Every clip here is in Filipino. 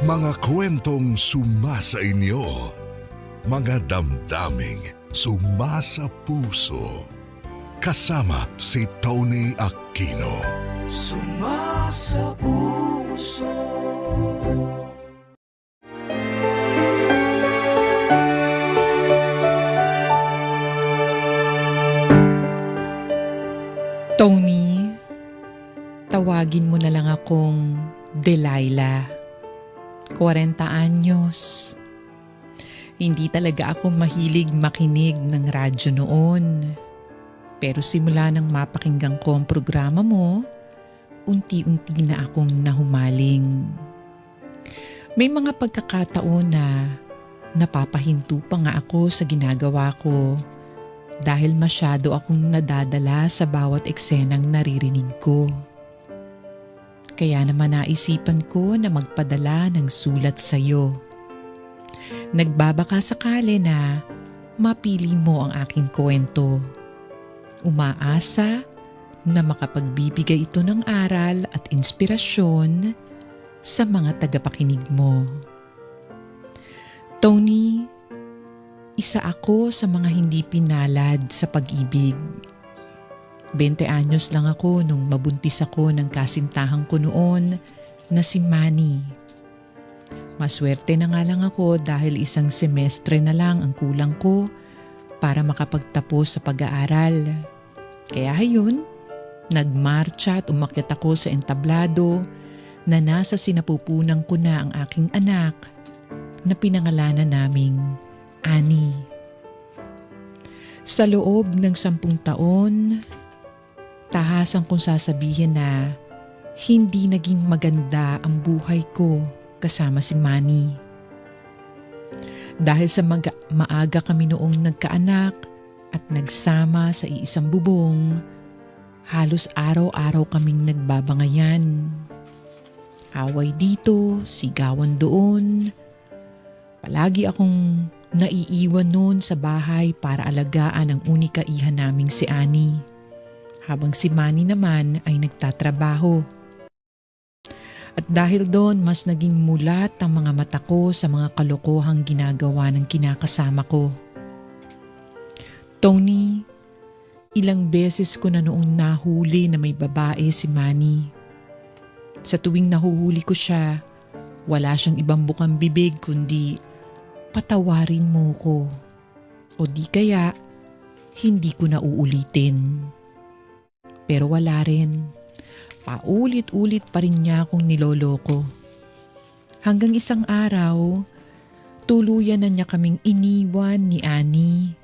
Mga kwentong sumasa inyo, mga damdaming sumasa puso. Kasama si Tony Aquino. Sumasa puso. Tony, tawagin mo na lang akong Delilah. 40 anyos. Hindi talaga ako mahilig makinig ng radyo noon. Pero simula nang mapakinggan ko ang programa mo, unti-unti na akong nahumaling. May mga pagkakataon na napapahinto pa nga ako sa ginagawa ko dahil masyado akong nadadala sa bawat eksenang naririnig ko. Kaya naman naisipan ko na magpadala ng sulat sa iyo. Nagbabaka sakali na mapili mo ang aking kwento. Umaasa na makapagbibigay ito ng aral at inspirasyon sa mga tagapakinig mo. Tony, isa ako sa mga hindi pinalad sa pag-ibig. 20 anyos lang ako nung mabuntis ako ng kasintahan ko noon na si Manny. Maswerte na nga lang ako dahil isang semestre na lang ang kulang ko para makapagtapos sa pag-aaral. Kaya ayun, nagmarcha at umakyat ako sa entablado na nasa sinapupunan ko na ang aking anak na pinangalanan naming Annie. Sa loob ng 10 taon, tahasan kong sasabihin na hindi naging maganda ang buhay ko kasama si Manny. Dahil sa maaga kami noong nagkaanak at nagsama sa iisang bubong, halos araw-araw kaming nagbabangayan. Away dito, sigawan doon. Palagi akong naiiwan noon sa bahay para alagaan ang unika iha naming si Annie. Habang si Manny naman ay nagtatrabaho. At dahil doon mas naging mulat ang mga mata ko sa mga kalokohang ginagawa ng kinakasama ko. Tony, ilang beses ko na noong nahuli na may babae si Manny. Sa tuwing nahuhuli ko siya, wala siyang ibang bukang bibig kundi patawarin mo ko. O di kaya, hindi ko na uulitin. Pero wala rin. Paulit-ulit pa rin niya akong niloloko. Hanggang isang araw, tuluyan na niya kaming iniwan ni Annie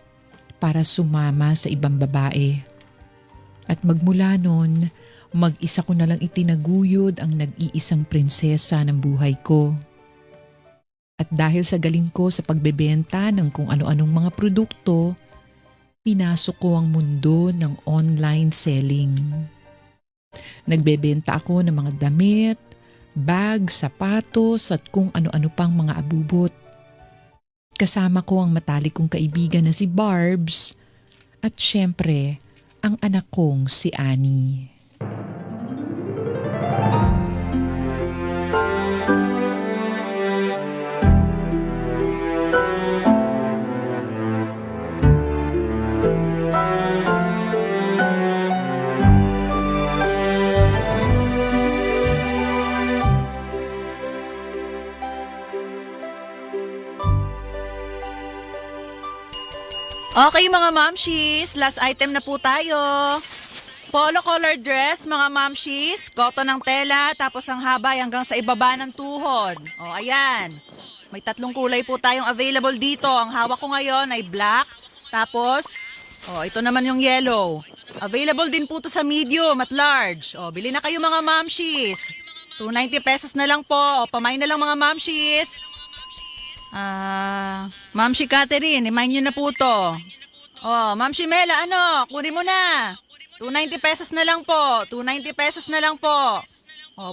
para sumama sa ibang babae. At magmula noon, mag-isa ko na lang itinaguyod ang nag-iisang prinsesa ng buhay ko. At dahil sa galing ko sa pagbebenta ng kung ano-anong mga produkto, pinasok ko ang mundo ng online selling. Nagbebenta ako ng mga damit, bag, sapatos at kung ano-ano pang mga abubot. Kasama ko ang matalik kong kaibigan na si Barbs at syempre ang anak kong si Annie. Okay mga mamshis, last item na po tayo. Polo color dress mga mamshis, cotton ng tela, tapos ang haba ay hanggang sa ibaba ng tuhod. O ayan, may 3 kulay po tayong available dito. Ang hawak ko ngayon ay black, tapos ito naman yung yellow. Available din po to sa medium at large. O bili na kayo mga mamshis. 290 pesos na lang po, o pamay na lang mga mamshis. Mamshi Catherine, imayin nyo na po to. Mamshi Mela, kunin mo na. 290 pesos na lang po. 290 pesos na lang po.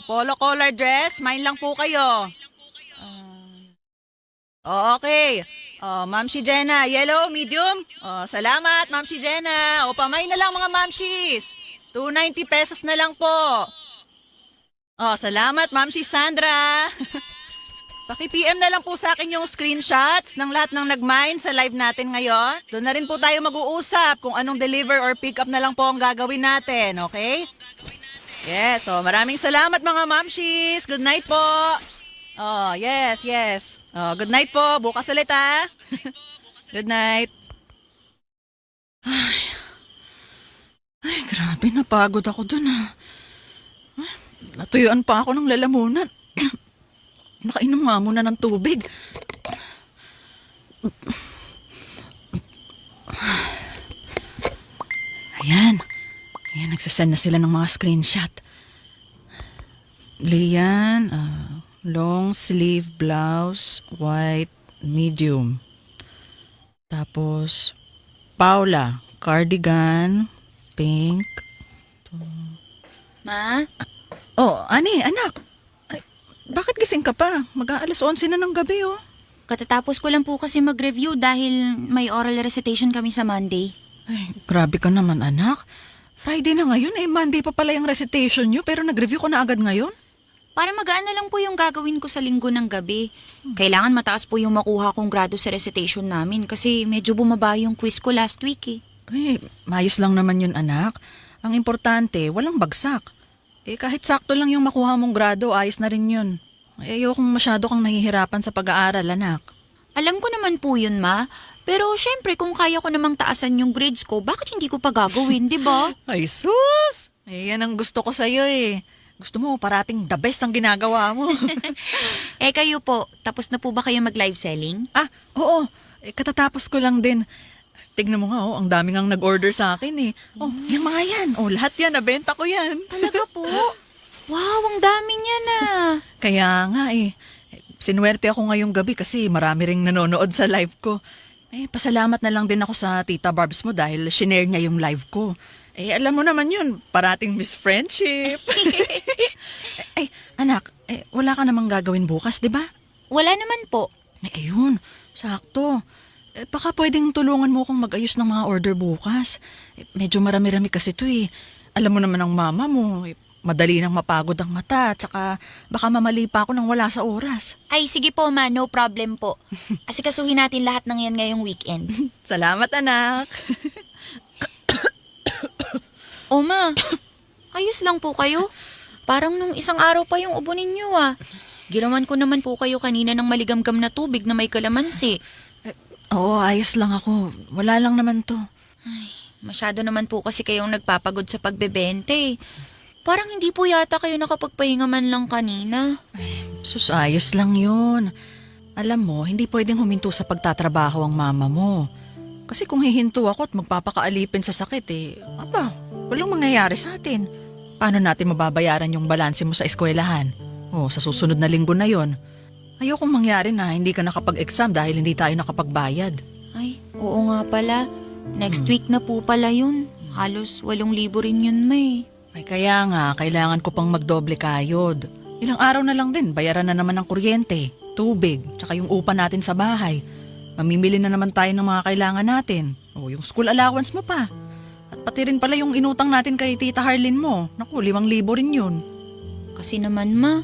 Polo collar dress, mine lang po kayo. Okay. Mamshi Jenna, yellow, medium. Salamat, Mamshi Jenna. Pamay na lang mga mamshis. 290 pesos na lang po. Salamat, Mamshi Sandra. Paki-PM na lang po sa akin yung screenshots ng lahat ng nag-mine sa live natin ngayon. Doon na rin po tayo mag-uusap kung anong deliver or pick up na lang po ang gagawin natin, okay? Yes, so maraming salamat mga mamshis. Good night po. Oh, yes. Oh, good night po. Bukas ulit ha. Good night. Ay, grabe, napagod ako dun ha. Natuyuan pa ako ng lalamunan. Nakainom nga muna ng tubig. Ayan, nagsasend na sila ng mga screenshot. Lian, long sleeve blouse, white, medium. Tapos, Paula, cardigan, pink. Ma? Oh, Ani, anak. Ay, bakit gising ka pa? Mag-aalas 11 na ng gabi, oh. Katatapos ko lang po kasi mag-review dahil may oral recitation kami sa Monday. Ay, grabe ka naman, anak. Friday na ngayon, Monday pa pala yung recitation nyo, pero nag-review ko na agad ngayon. Para magaan na lang po yung gagawin ko sa linggo ng gabi. Kailangan mataas po yung makuha kong grado sa recitation namin kasi medyo bumaba yung quiz ko last week eh. Ay, mayos lang naman yun, anak. Ang importante, walang bagsak. Kahit sakto lang yung makuha mong grado, ayos na rin yun. Ayokong masyado kang nahihirapan sa pag-aaral, anak. Alam ko naman po yun, Ma. Pero syempre kung kaya ko namang taasan yung grades ko, bakit hindi ko pa gagawin, di ba? Ay, sus! Yan ang gusto ko sa'yo eh. Gusto mo, parating the best ang ginagawa mo. Kayo po, tapos na po ba kayo mag-live selling? Oo. Katatapos ko lang din. Tignan mo nga, ang dami ngang nag-order sa akin eh. Oh, yung mga yan. Oh, lahat yan, nabenta ko yan. Talaga po? Wow, ang dami niya na. Kaya nga sinuwerte ako ngayong gabi kasi marami ring nanonood sa live ko. Pasalamat na lang din ako sa Tita Barbs mo dahil shinare niya yung live ko. Alam mo naman yun, parating Miss Friendship. Anak, wala ka namang gagawin bukas, di ba? Wala naman po. Ayun, sakto. Baka pwedeng tulungan mo akong mag-ayos ng mga order bukas. Medyo marami-rami kasi ito eh. Alam mo naman ang mama mo, madali nang mapagod ang mata, tsaka baka mamali pa ako nang wala sa oras. Ay, sige po ma, no problem po. Asikasuhin natin lahat ng yan ngayong weekend. Salamat, anak. O ma, ayos lang po kayo. Parang nung isang araw pa yung ubo ninyo ah. Ginawan ko naman po kayo kanina ng maligamgam na tubig na may kalamansi. Oo, ayos lang ako. Wala lang naman to. Ay, masyado naman po kasi kayong nagpapagod sa pagbebente. Parang hindi po yata kayo nakapagpahinga man lang kanina. Sus, ayos lang yun. Alam mo, hindi pwedeng huminto sa pagtatrabaho ang mama mo. Kasi kung hihinto ako at magpapakaalipin sa sakit walang mangyayari sa atin. Paano natin mababayaran yung balanse mo sa eskwelahan? Sa susunod na linggo na yon. Ayokong mangyari na hindi ka nakapag-exam dahil hindi tayo nakapagbayad. Ay, oo nga pala. Next week na po pala yun. Halos 8,000 rin yun, May. Ay kaya nga, kailangan ko pang magdoble kayod. Ilang araw na lang din, bayaran na naman ng kuryente, tubig, tsaka yung upa natin sa bahay. Mamimili na naman tayo ng mga kailangan natin. Yung school allowance mo pa. At pati rin pala yung inutang natin kay Tita Harlin mo. Naku, 5,000 rin yun. Kasi naman ma,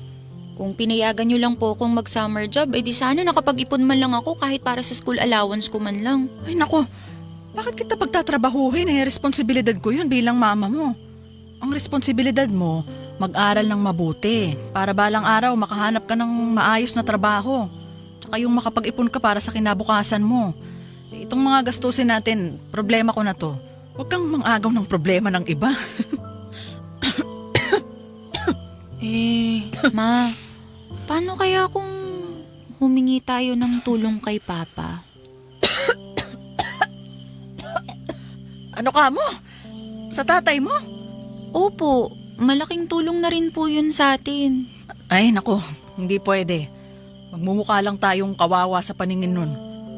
kung pinayagan nyo lang po akong mag-summer job, di sana nakapag-ipon man lang ako kahit para sa school allowance ko man lang. Ay naku, bakit kita pagtatrabahuhin responsibilidad ko yun bilang mama mo. Ang responsibilidad mo, mag-aral ng mabuti para balang araw makahanap ka ng maayos na trabaho. Tsaka yung makapag-ipon ka para sa kinabukasan mo. Itong mga gastusin natin, problema ko na to. Huwag kang mang-agaw ng problema ng iba. Ma, paano kaya kung humingi tayo ng tulong kay Papa? Ano ka mo? Sa tatay mo? Opo, malaking tulong na rin po yun sa atin. Ay naku, hindi pwede. Magmumukha lang tayong kawawa sa paningin nun.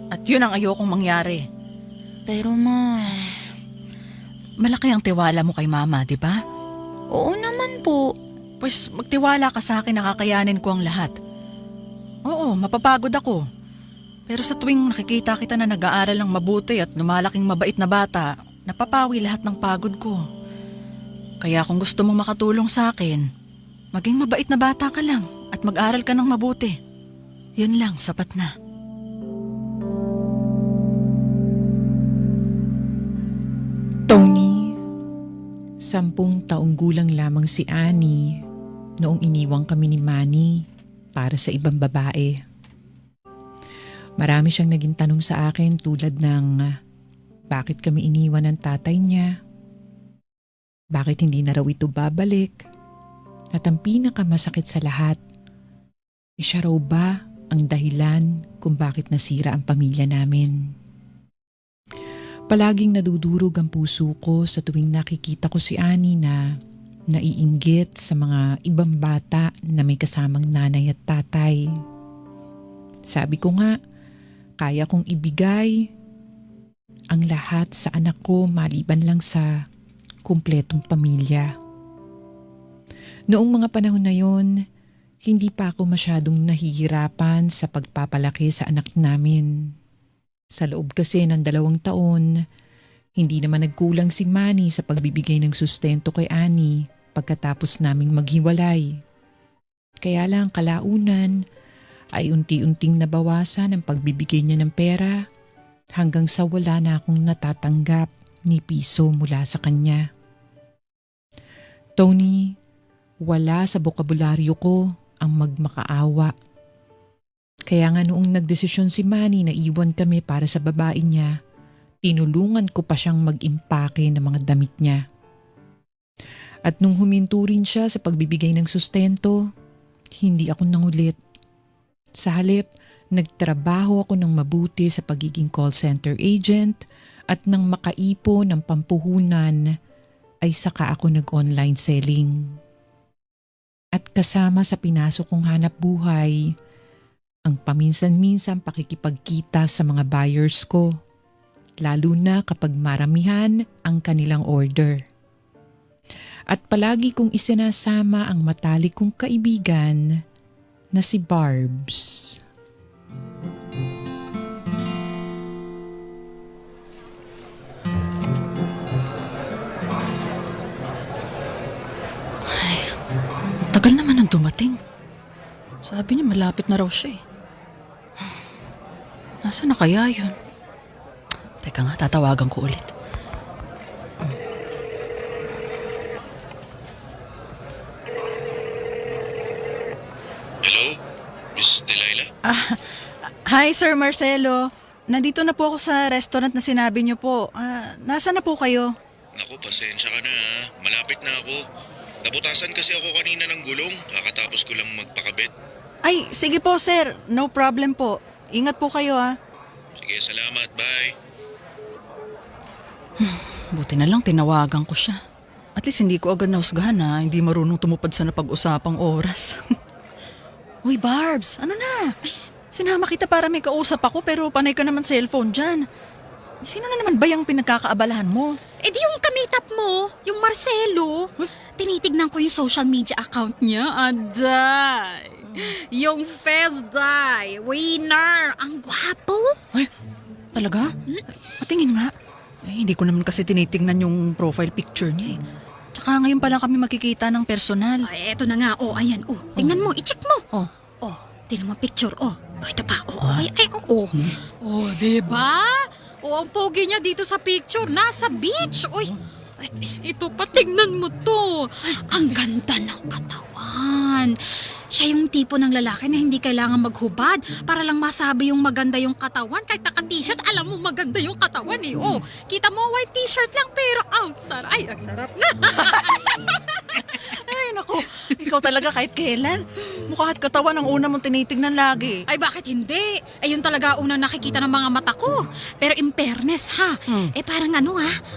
At yun ang ayokong mangyari. Pero ma... Malaki ang tiwala mo kay mama, di ba? Oo naman po. Pues magtiwala ka sa akin na kakayanin ko ang lahat. Oo, mapapagod ako. Pero sa tuwing nakikita kita na nag-aaral ng mabuti at lumalaking mabait na bata, napapawi lahat ng pagod ko. Kaya kung gusto mong makatulong sa akin, maging mabait na bata ka lang at mag-aral ka ng mabuti. Yun lang, sapat na. Tony, 10 taong gulang lamang si Annie noong iniwang kami ni Manny para sa ibang babae. Marami siyang naging tanong sa akin tulad ng bakit kami iniwan ng tatay niya, bakit hindi na raw ito babalik, at ang pinakamasakit sa lahat, siya raw ba ang dahilan kung bakit nasira ang pamilya namin. Palaging nadudurog ang puso ko sa tuwing nakikita ko si Annie na naiinggit sa mga ibang bata na may kasamang nanay at tatay. Sabi ko nga, kaya kong ibigay ang lahat sa anak ko maliban lang sa kumpletong pamilya. Noong mga panahon na yon, hindi pa ako masyadong nahihirapan sa pagpapalaki sa anak namin. Sa loob kasi ng 2 taon, hindi naman nagkulang si Manny sa pagbibigay ng sustento kay Annie pagkatapos naming maghiwalay. Kaya lang kalaunan ay unti-unting nabawasan ang pagbibigay niya ng pera hanggang sa wala na akong natatanggap ni piso mula sa kanya. Tony, wala sa bokabularyo ko ang magmakaawa. Kaya nga noong nagdesisyon si Manny na iwan kami para sa babae niya, tinulungan ko pa siyang mag-impake ng mga damit niya. At nung huminto rin siya sa pagbibigay ng sustento, hindi ako nangulit. Sa halip, nagtrabaho ako ng mabuti sa pagiging call center agent at nang makaipon ng pampuhunan ay saka ako nag-online selling. At kasama sa pinasok kong hanap buhay, ang paminsan-minsan pakikipagkita sa mga buyers ko, lalo na kapag maramihan ang kanilang order. At palagi kong isinasama ang matalik kong kaibigan na si Barbs. Tagal naman nang dumating. Sabi niya malapit na raw siya eh. Nasaan na kaya yun? Teka nga, tatawagan ko ulit. Hello? Miss Delilah? Hi, Sir Marcelo. Nandito na po ako sa restaurant na sinabi niyo po. Nasaan na po kayo? Naku, pasensya ka na ha. Malapit na ako. Nabutasan kasi ako kanina ng gulong. Kakatapos ko lang magpakabit. Ay, sige po, sir. No problem po. Ingat po kayo, ha. Sige, salamat. Bye. Buti na lang tinawagan ko siya. At least hindi ko agad nahusgahan na hindi marunong tumupad sa napag-usapang oras. Uy, Barbs, ano na? Sinama kita para may kausap ako pero panay ka naman cellphone dyan. Sino na naman ba yung pinagkakaabalahan mo? Eh di yung kamitap mo, yung Marcelo. Tinitignan ko yung social media account niya. Aday! Yung Fezday, winner, ang gwapo. Ay, talaga? Patingin nga. Ay, hindi ko naman kasi tinitingnan yung profile picture niya eh. Tsaka ngayon pa lang kami makikita ng personal. Ay, eto na nga. Oh, ayan. Oh, tingnan mo. I-check mo. Oh. Oh, tingnan mo picture. Oh, ito pa. Oh, ay, oh. Oh, diba? Oh, ang pogi niya dito sa picture. Nasa beach. Uy, ito pa. Tingnan mo to. Ang ganda ng katawan. Siya yung tipo ng lalaki na hindi kailangan maghubad para lang masabi yung maganda yung katawan. Kahit naka-t-shirt, alam mo maganda yung katawan eh. Oh, kita mo white t-shirt lang pero ang sarap. Ay, ang sarap na. Ay, naku. Ikaw talaga kahit kailan. Mukha at katawan ang una mong tinitingnan lagi. Ay, bakit hindi? Ay, yun talaga unang nakikita ng mga mata ko. Pero in fairness ha, parang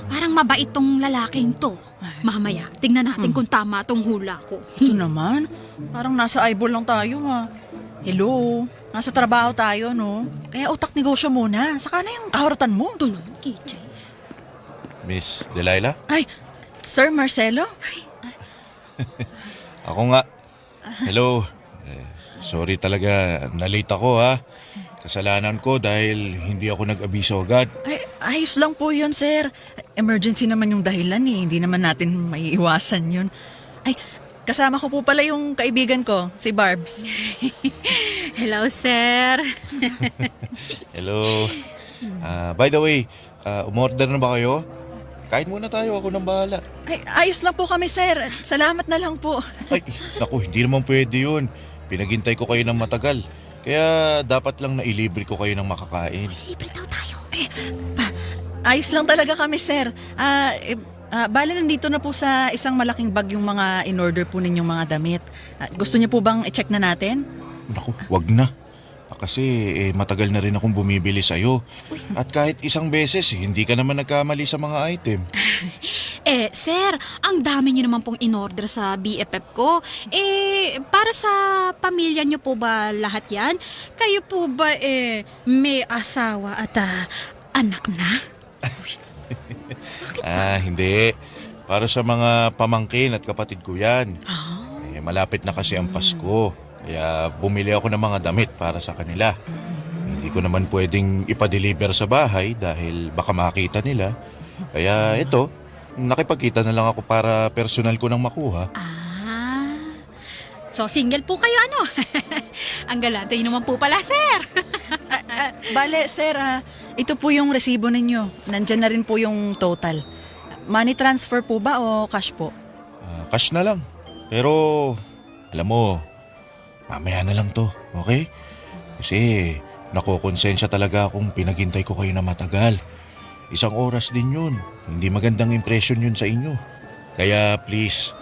parang mabait tong lalaking to. Mamaya, tingnan natin kung tama tong hula ko. Ito naman. Parang nasa eyeball lang tayo, ha. Hello. Nasa trabaho tayo, no? Kaya utak negosyo muna. Saka na yung kaharatan mo. Ito naman, KJ. Miss Delilah? Ay, Sir Marcelo? Ako nga. Hello. Sorry talaga. Nalate ako ha. Kasalanan ko dahil hindi ako nag-abiso agad. Ay, ayos lang po yun, sir. Emergency naman yung dahilan eh. Hindi naman natin maiiwasan yun. Ay, kasama ko po pala yung kaibigan ko, si Barbs. Hello, sir. Hello. By the way, umorder na ba kayo? Kain muna tayo, ako nang bahala. Ay, ayos lang po kami, sir. Salamat na lang po. Ay, naku, hindi naman pwede yun. Pinaghintay ko kayo ng matagal. Kaya dapat lang na ilibre ko kayo ng makakain. Libre daw tayo. Ayos lang talaga kami, sir. Bale, nandito na po sa isang malaking bag yung mga in-order po ninyong mga damit. Gusto niyo po bang i-check na natin? Naku, wag na. Kasi matagal na rin akong bumibili sa'yo. At kahit isang beses, hindi ka naman nagkamali sa mga item. Sir, ang dami niyo naman pong in-order sa BFF ko. Para sa pamilya niyo po ba lahat yan? Kayo po ba may asawa at anak na? Hindi. Para sa mga pamangkin at kapatid ko yan. Malapit na kasi ang Pasko. Kaya bumili ako ng mga damit para sa kanila. Hindi ko naman pwedeng ipa-deliver sa bahay dahil baka makita nila. Kaya ito, nakipagkita na lang ako para personal ko nang makuha. So single po kayo ano? Ang galante naman po pala, sir. Bale, sir, ito po yung resibo ninyo. Nandyan na rin po yung total. Money transfer po ba o cash po? Cash na lang. Pero, alam mo, mamaya na lang to, okay? Kasi nakokonsensya talaga akong pinaghintay ko kayo na matagal. Isang oras din yun. Hindi magandang impression yun sa inyo. Kaya please,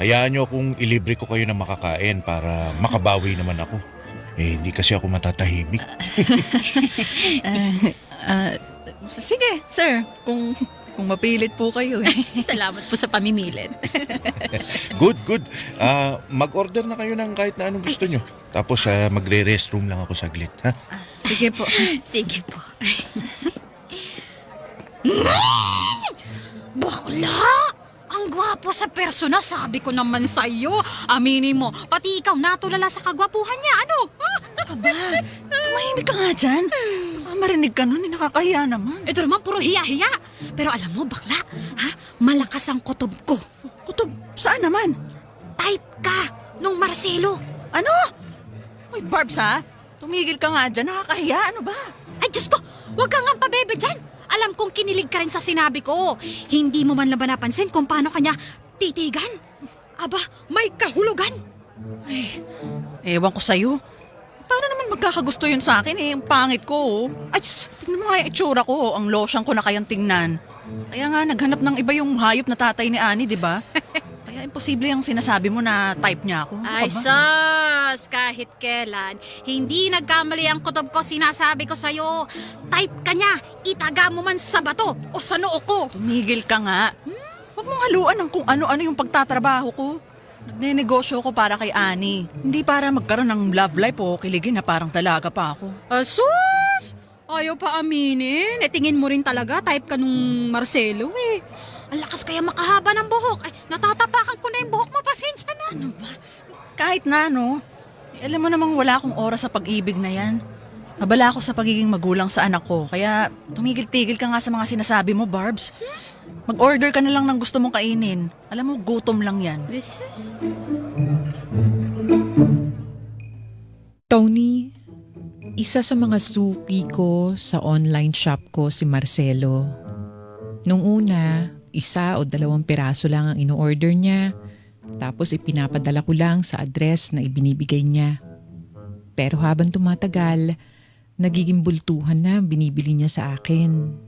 hayaan nyo akong ilibre ko kayo ng makakain para makabawi naman ako. Hindi kasi ako matatahimik. Sige, sir. Kung mapilit po kayo. Salamat po sa pamimilit. Good. Mag-order na kayo ng kahit na anong gusto nyo. Tapos magre-restroom lang ako saglit, ha? Sige po. Sige po. Bakla! Ang gwapo sa persona, sabi ko naman sa iyo. Aminin mo, pati ikaw natulala sa kagwapuhan niya, ano? Aba, tumahimik ka nga dyan. Baka marinig ka nun, nakakahiya naman. Ito naman, puro hiya-hiya. Pero alam mo, bakla, malakas ang kutob ko. Kutob, saan naman? Type ka nung Marcelo. Ano? Uy, Barbs tumigil ka nga dyan, nakakahiya, ano ba? Ay, Diyos ko, huwag kang ang pabebe dyan. Alam kong kinilig ka rin sa sinabi ko. Hindi mo man lang ba napansin kung paano kanya titigan? Aba, may kahulugan. Ay, ewan ko sa'yo. Paano naman magkakagusto yun sa akin ang pangit ko. Ay, tingnan mo nga yung itsura ko, ang losyang ko na kayang tingnan. Kaya nga, naghanap ng iba yung hayop na tatay ni Annie, di ba? Kaya imposible yung sinasabi mo na type niya ako. Ano Ay, ka ba? sus! Kahit kailan, hindi nagkamali ang kutob ko, sinasabi ko sa'yo. Type ka niya, itaga mo man sa bato o sa noo ko. Tumigil ka nga. Huwag mong haluan ng kung ano-ano yung pagtatrabaho ko. Nagnenegosyo ko para kay Annie. Hindi para magkaroon ng love life o kiligin na parang dalaga pa ako. Sus! Ayaw pa aminin. Tingin mo rin talaga, type ka nung Marcelo eh. Ang lakas kaya makahaba ng buhok. Ay, natatapakan ko na yung buhok mo, pasensya na. Ano ba? Kahit na, no? Alam mo namang wala akong oras sa pag-ibig na yan. Abala ako sa pagiging magulang sa anak ko. Kaya tumigil-tigil ka nga sa mga sinasabi mo, Barbs. Mag-order ka na lang ng gusto mong kainin. Alam mo, gutom lang yan. Tony, isa sa mga suki ko sa online shop ko si Marcelo. Nung una, 1 o 2 piraso lang ang ino-order niya, tapos ipinapadala ko lang sa address na ibinibigay niya. Pero habang tumatagal, nagiging bultuhan na ang binibili niya sa akin.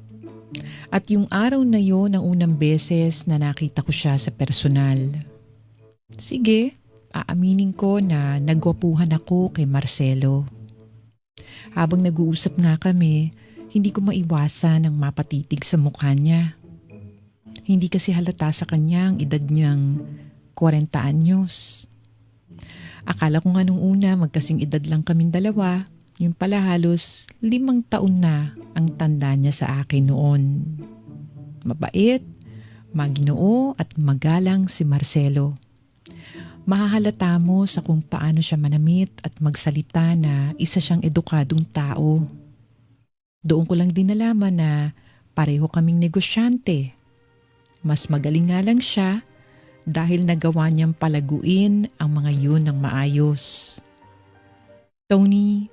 At yung araw na yon ang unang beses na nakita ko siya sa personal. Sige, aaminin ko na nagwapuhan ako kay Marcelo. Habang nag-uusap nga kami, hindi ko maiwasan ang mapatitig sa mukha niya. Hindi kasi halata sa kanya ang edad niyang 40 anyos. Akala ko nga nung una magkasing edad lang kaming dalawa, yung pala halos 5 taon na ang tanda niya sa akin noon. Mabait, maginoo at magalang si Marcelo. Mahahalata mo sa kung paano siya manamit at magsalita na isa siyang edukadong tao. Doon ko lang din nalaman na pareho kaming negosyante. Mas magaling nga lang siya dahil nagawa niyang palaguin ang mga yun ng maayos. Tony,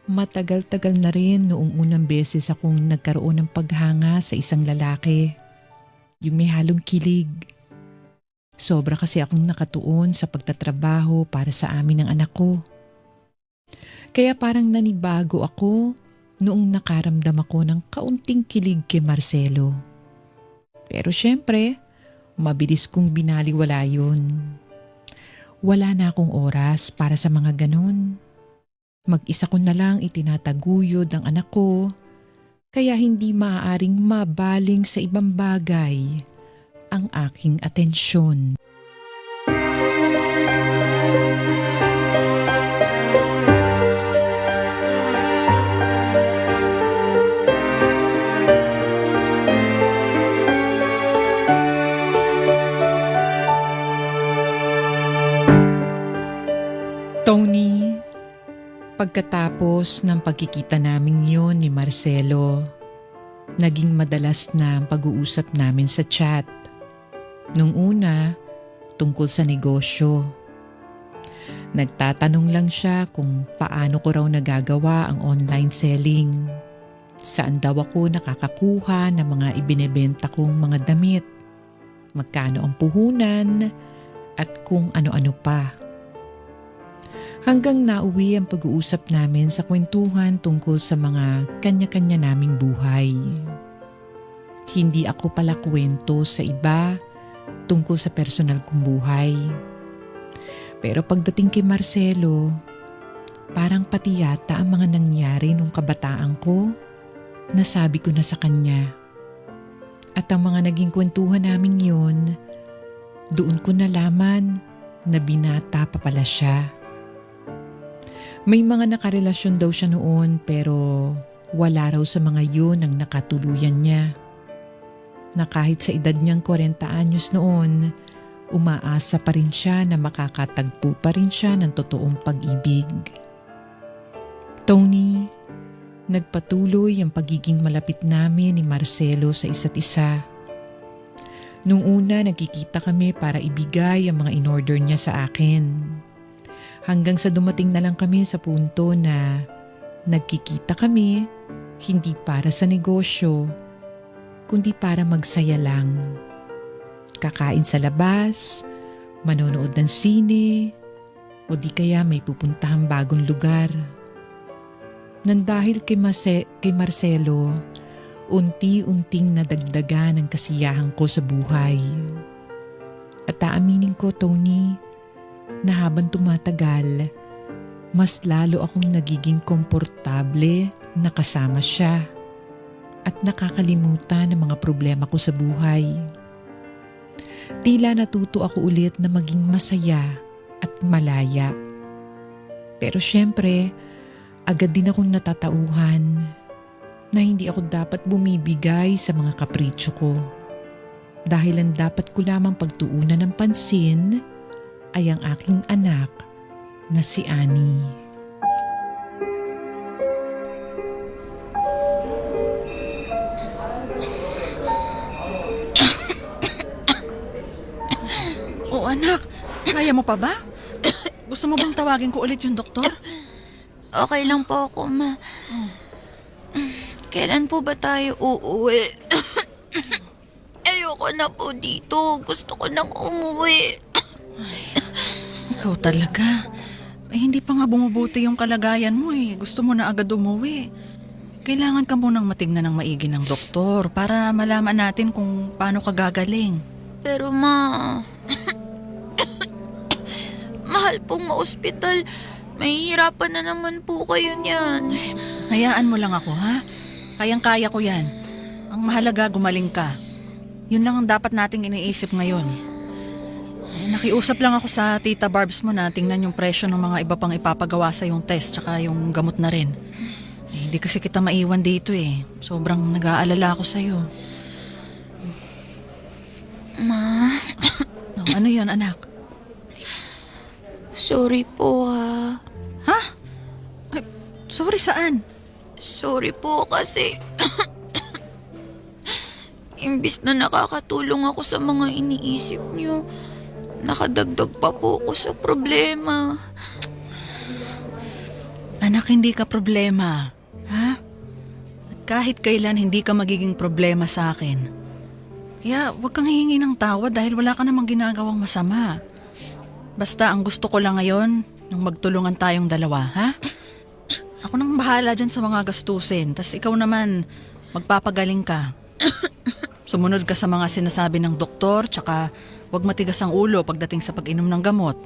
matagal-tagal na rin noong unang beses akong nagkaroon ng paghanga sa isang lalaki. Yung may halong kilig. Sobra kasi akong nakatuon sa pagtatrabaho para sa amin ng anak ko. Kaya parang nanibago ako noong nakaramdam ako ng kaunting kilig kay Marcelo. Pero syempre, mabilis kong binaliwala yun. Wala na akong oras para sa mga ganon. Mag-isa ko na lang itinataguyod ang anak ko, kaya hindi maaaring mabaling sa ibang bagay ang aking atensyon. Tony, pagkatapos ng pagkikita namin yon ni Marcelo, naging madalas na ang pag-uusap namin sa chat. Nung una, tungkol sa negosyo. Nagtatanong lang siya kung paano ko raw nagagawa ang online selling. Saan daw ako nakakakuha ng mga ibinebenta kong mga damit. Magkano ang puhunan at kung ano-ano pa. Hanggang nauwi ang pag-uusap namin sa kwentuhan tungkol sa mga kanya-kanya naming buhay. Hindi ako pala kwento sa iba tungkol sa personal kong buhay. Pero pagdating kay Marcelo, parang pati yata ang mga nangyari nung kabataan ko, nasabi ko na sa kanya. At ang mga naging kwentuhan namin yon, doon ko nalaman na binata pa pala siya. May mga nakarelasyon daw siya noon pero wala raw sa mga yun ang nakatuluyan niya. Na kahit sa edad niyang 40 anyos noon, umaasa pa rin siya na makakatagpo pa rin siya ng totoong pag-ibig. Tony, nagpatuloy ang pagiging malapit namin ni Marcelo sa isa't isa. Nung una, nagkikita kami para ibigay ang mga in-order niya sa akin. Hanggang sa dumating na lang kami sa punto na nagkikita kami hindi para sa negosyo, kundi para magsaya lang. Kakain sa labas, manonood ng sine, o di kaya may pupuntahang bagong lugar. Nang dahil kay Marcelo, unti-unting nadagdagan ang kasiyahan ko sa buhay. At aaminin ko, Tony, na habang tumatagal, mas lalo akong nagiging komportable na kasama siya at nakakalimutan ang mga problema ko sa buhay. Tila natuto ako ulit na maging masaya at malaya. Pero syempre, agad din akong natatauhan na hindi ako dapat bumibigay sa mga kapritsyo ko. Dahil ang dapat ko lamang pagtuunan ng pansin ay ang aking anak na si Annie. Oh anak, kaya mo pa ba? Gusto mo bang tawagin ko ulit yung doktor? Okay lang po ako, ma. Kailan po ba tayo uuwi? Ayoko na po dito. Gusto ko nang umuwi. Ikaw talaga. Hindi pa nga bumubuti yung kalagayan mo eh. Gusto mo na agad umuwi. Kailangan ka munang matignan ng maigi ng doktor para malaman natin kung paano ka gagaling. Pero ma, mahal pong ma-ospital. Mahihirapan na naman po kayo niyan. Hayaan mo lang ako, ha? Kayang-kaya ko yan. Ang mahalaga, gumaling ka. Yun lang ang dapat nating iniisip ngayon. Nakiusap lang ako sa Tita Barbs mo na tingnan yung presyo ng mga iba pang ipapagawa sa yung test tsaka yung gamot na rin. Hindi kasi kita maiwan dito eh. Sobrang nag-aalala ako sa'yo. Ma, Ano yun, anak? sorry po ha. Ha? Ay, sorry saan? Sorry po kasi imbis na nakakatulong ako sa mga iniisip niyo, nakadagdag pa po ako sa problema. Anak, hindi ka problema. Ha? At kahit kailan hindi ka magiging problema sa akin. Kaya huwag kang hihingi ng tawad dahil wala ka namang ginagawang masama. Basta ang gusto ko lang ngayon, nung magtulungan tayong dalawa, ha? Ako nang bahala dyan sa mga gastusin, tas ikaw naman, magpapagaling ka. Sumunod ka sa mga sinasabi ng doktor, tsaka huwag matigas ang ulo pagdating sa pag-inom ng gamot.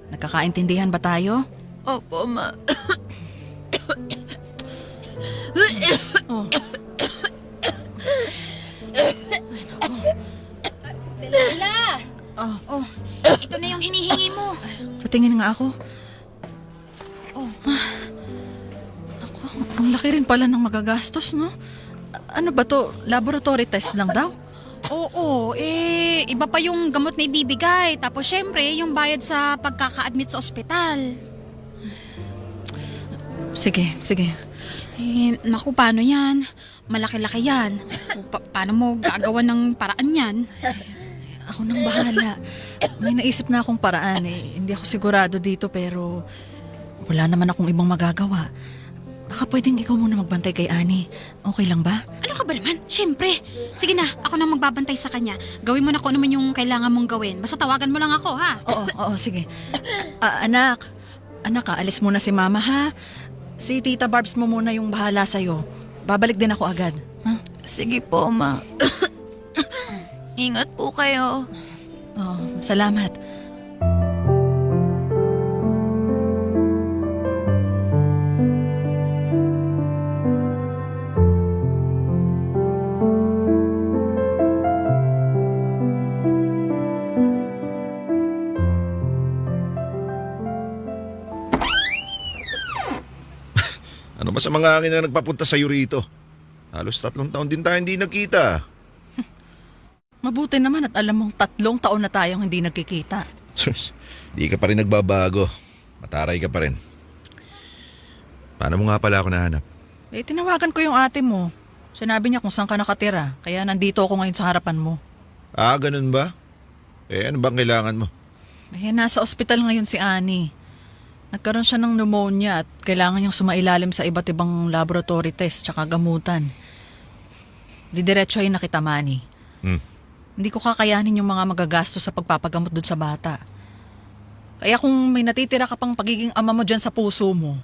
Nagkakaintindihan ba tayo? Opo, ma. Oh, Tela! oh, Oh, ito na yung hinihingi mo. patingin nga ako. Oh. Ako, ang laki rin pala ng magagastos, no? Ano ba to? Laboratory test lang daw? Oo, iba pa yung gamot na ibibigay. Tapos syempre, yung bayad sa pagkaka-admit sa ospital. Sige, sige. Naku, paano yan? Malaki-laki yan. Paano mo gagawa ng paraan yan? Ako nang bahala. May naisip na akong paraan eh. Hindi ako sigurado dito pero wala naman akong ibang magagawa. Baka pwedeng ikaw muna magbantay kay Ani. Okay lang ba? Ano ka ba naman? Syempre. Sige na, ako na magbabantay sa kanya. Gawin mo na kung ano man yung kailangan mong gawin. Basta tawagan mo lang ako, ha? Oo, sige. Anak, alis muna si Mama ha. Si Tita Barbs mo muna yung bahala sa'yo. Babalik din ako agad. Ha? Sige po, ma. Ingat po kayo. Oh, salamat. Ano ba sa mga hangin na nagpapunta sa'yo rito? Halos 3 taon din tayo hindi nagkita. Mabuti naman at alam mong 3 taon na tayong hindi nagkikita. Sus, di ka pa rin nagbabago. Mataray ka pa rin. Paano mo nga pala ako nahanap? Eh, tinawagan ko yung ate mo. Sinabi niya kung saan ka nakatira. Kaya nandito ako ngayon sa harapan mo. Ah, ganun ba? Eh, ano bang kailangan mo? Eh, nasa ospital ngayon si Ani. Nagkaroon siya ng pneumonia at kailangan niyang sumailalim sa iba't ibang laboratory test tsaka gamutan. Didiretsohin na kita, Manny. Hindi ko kakayanin yung mga magagastos sa pagpapagamot doon sa bata. Kaya kung may natitira ka pang pagiging ama mo dyan sa puso mo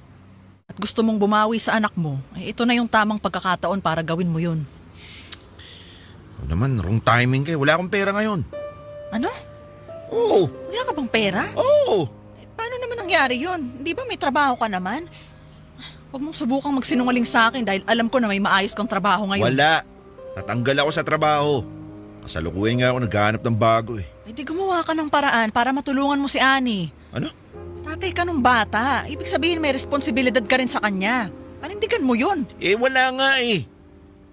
at gusto mong bumawi sa anak mo, eh ito na yung tamang pagkakataon para gawin mo yun. Ano naman, wrong timing kayo. Wala akong pera ngayon. Ano? Oo. Wala ka bang pera? Oo. Paano naman nangyari yun? Di ba may trabaho ka naman? Huwag mong subukang magsinungaling sa akin dahil alam ko na may maayos kang trabaho ngayon. Wala. Natanggal ako sa trabaho. Kasalukuyan nga ako naghahanap ng bago eh. Eh di gumawa ka ng paraan para matulungan mo si Ani. Ano? Tatay ka nung bata. Ibig sabihin may responsibilidad ka rin sa kanya. Panindigan mo yun. Eh wala nga eh.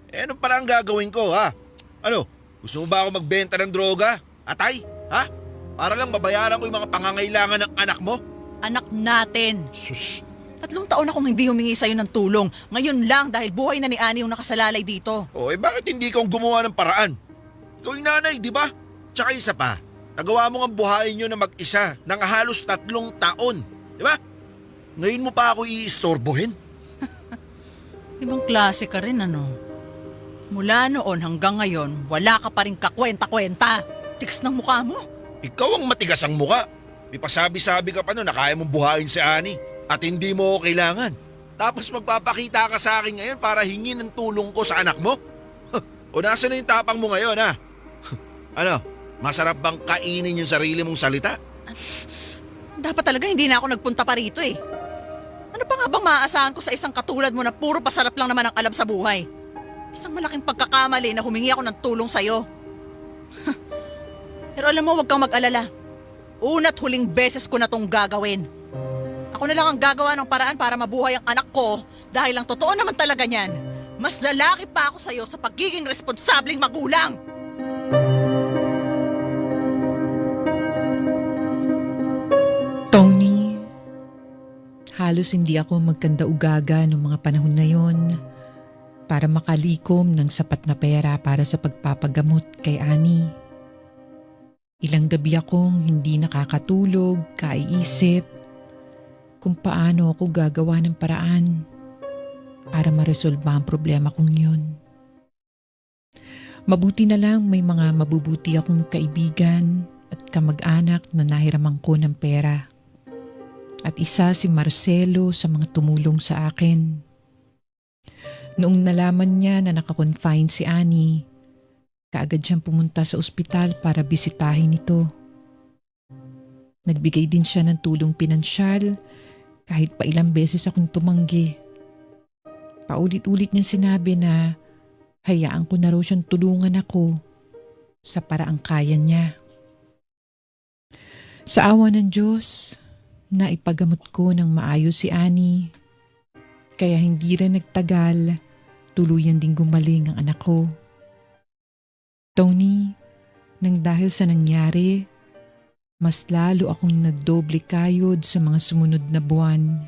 Eh ano parang gagawin ko ha? Ano? Gusto mo ba ako magbenta ng droga? Atay? Ha? Para lang mabayaran ko yung mga pangangailangan ng anak mo? Anak natin. Sus. 3 taon akong hindi humingi sa'yo ng tulong. Ngayon lang dahil buhay na ni Ani yung nakasalalay dito. Oh, eh bakit hindi ka gumawa ng paraan? Ikaw yung nanay, di ba? Tsaka isa pa, nagawa mo nga buhayin nyo na mag-isa ng halos 3 taon. Di ba? Ngayon mo pa ako iistorbohin? Ibang klase ka rin ano. Mula noon hanggang ngayon, wala ka pa rin kakwenta-kwenta. Tigas ng mukha mo. Ikaw ang matigas ang muka. May pasabi-sabi ka pa nun na kaya mong buhayin si Ani at hindi mo ako kailangan. Tapos magpapakita ka sa akin ngayon para hingin ng tulong ko sa anak mo? O nasa na yung tapang mo ngayon ha? Ano, masarap bang kainin yung sarili mong salita? Dapat talaga hindi na ako nagpunta pa rito eh. Ano pa nga bang maaasahan ko sa isang katulad mo na puro pasarap lang naman ang alam sa buhay? Isang malaking pagkakamali na humingi ako ng tulong sa'yo. Pero alam mo, huwag kang mag-alala. Una't huling beses ko na tong gagawin. Ako na lang ang gagawa ng paraan para mabuhay ang anak ko dahil ang totoo naman talaga niyan, mas lalaki pa ako sa'yo sa pagiging responsableng magulang. Tony, halos hindi ako magkanda-ugaga noong mga panahon na yon para makalikom ng sapat na pera para sa pagpapagamot kay Ani. Ilang gabi akong hindi nakakatulog, kaiisip. kung paano ako gagawa ng paraan para maresolba ang problema kong yun. Mabuti na lang may mga mabubuti akong kaibigan at kamag-anak na nahiraman ko ng pera. At isa si Marcelo sa mga tumulong sa akin. Noong nalaman niya na nakakonfine si Annie, kaagad siyang pumunta sa ospital para bisitahin ito. Nagbigay din siya ng tulong pinansyal kahit pa ilang beses akong tumanggi. Paulit-ulit niyang sinabi na hayaan ko na raw siyang tulungan ako sa paraang kaya niya. Sa awa ng Diyos, naipagamot ko ng maayos si Annie. Kaya hindi rin nagtagal, tuluyan ding gumaling ang anak ko. Tony, nang dahil sa nangyari, mas lalo akong nagdoble kayod sa mga sumunod na buwan.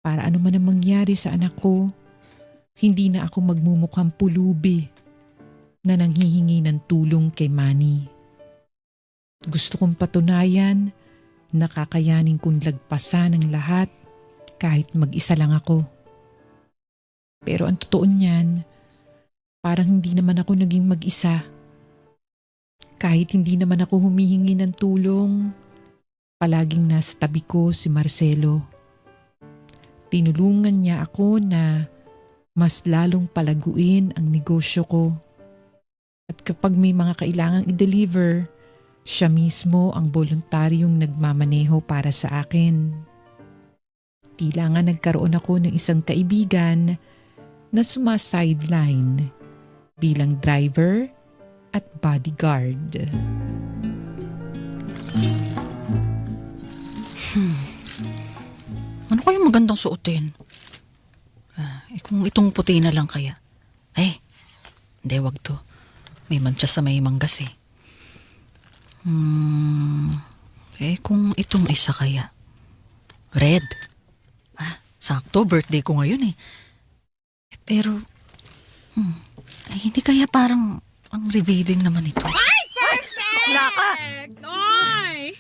Para ano man ang mangyari sa anak ko, hindi na ako magmumukhang pulubi na nanghihingi ng tulong kay Manny. Gusto kong patunayan na kakayanin kong lagpasan ang lahat kahit mag-isa lang ako. Pero ang totoo niyan, parang hindi naman ako naging mag-isa. Kahit hindi naman ako humihingi ng tulong, palaging nasa tabi ko si Marcelo. Tinulungan niya ako na mas lalong palaguin ang negosyo ko. At kapag may mga kailangang i-deliver, siya mismo ang voluntaryong nagmamaneho para sa akin. Tila nga nagkaroon ako ng isang kaibigan na sumasideline bilang driver at bodyguard. Ano kayong magandang suotin? Kung itong puti na lang kaya. Hindi, wag to. May mancha sa may manggas eh. Kung itong isa kaya. Red. Sakto, birthday ko ngayon eh. Pero, hindi kaya parang ang revealing naman ito. Bakla ka! Ay!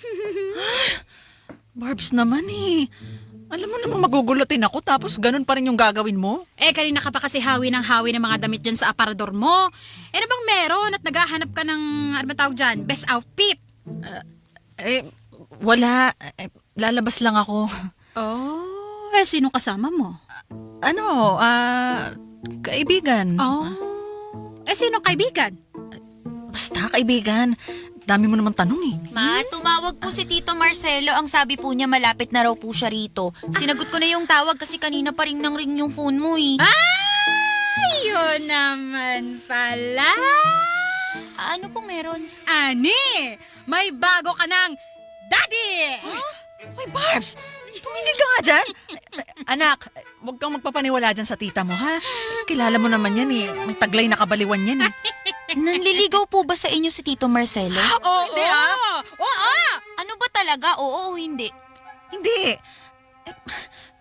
Barbs naman eh. Alam mo namang magugulutin ako tapos ganun pa rin yung gagawin mo? Kanina ka pa kasi hawi ng mga damit dyan sa aparador mo. Ano bang meron at naghahanap ka ng, ano ba tawag dyan, best outfit? Wala. Lalabas lang ako. Oh, sino kasama mo? Kaibigan. Sino kaibigan? Basta kaibigan. Dami mo naman tanong eh. Ma, tumawag po si Tito Marcelo. Ang sabi po niya malapit na raw po siya rito. Sinagot ko na yung tawag kasi kanina pa ring nang ring yung phone mo eh. Yun naman pala. Ano pong meron? Ani, may bago ka ng daddy! Hoy, Barbs! Tumigil ka nga dyan. Anak, huwag kang magpapaniwala dyan sa tita mo, ha? Kilala mo naman yan eh. May taglay na kabaliwan yan eh. Nanliligaw po ba sa inyo si Tito Marcelo? Oo! Hindi, ah. Oo! Ano ba talaga? Oo o hindi? Hindi.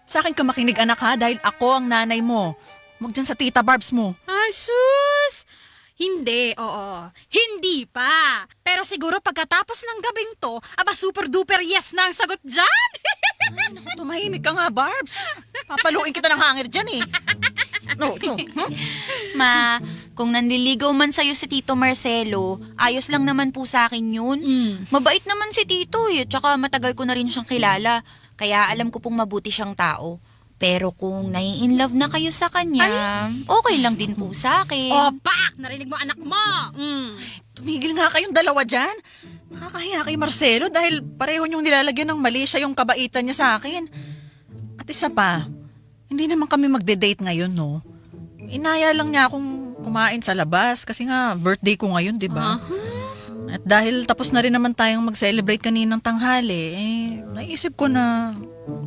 Sa akin ka makinig, anak, ha? Dahil ako ang nanay mo. Huwag dyan sa tita Barbs mo. Ay, sus! Hindi, oo. Hindi pa. Pero siguro pagkatapos ng gabing to, super duper yes na ang sagot dyan. Tumahimik ka nga, Barbs. Papaluin kita ng hangir dyan eh. No. Ma, kung nanliligaw man sa'yo si Tito Marcelo, ayos lang naman po sa akin yun. Mabait naman si Tito eh, tsaka matagal ko na rin siyang kilala. Kaya alam ko pong mabuti siyang tao. Pero kung nai-inlove na kayo sa kanya, okay lang din po sa akin. Pak! Narinig mo anak mo! Tumigil nga kayong dalawa dyan. Nakakahiya kay Marcelo dahil pareho niyong nilalagyan ng mali siya yung kabaitan niya sa akin. At isa pa, hindi naman kami magde-date ngayon, no? Inaya lang niya akong kumain sa labas kasi nga birthday ko ngayon, di ba? At dahil tapos na rin naman tayong mag-celebrate kaninang tanghali, naisip ko na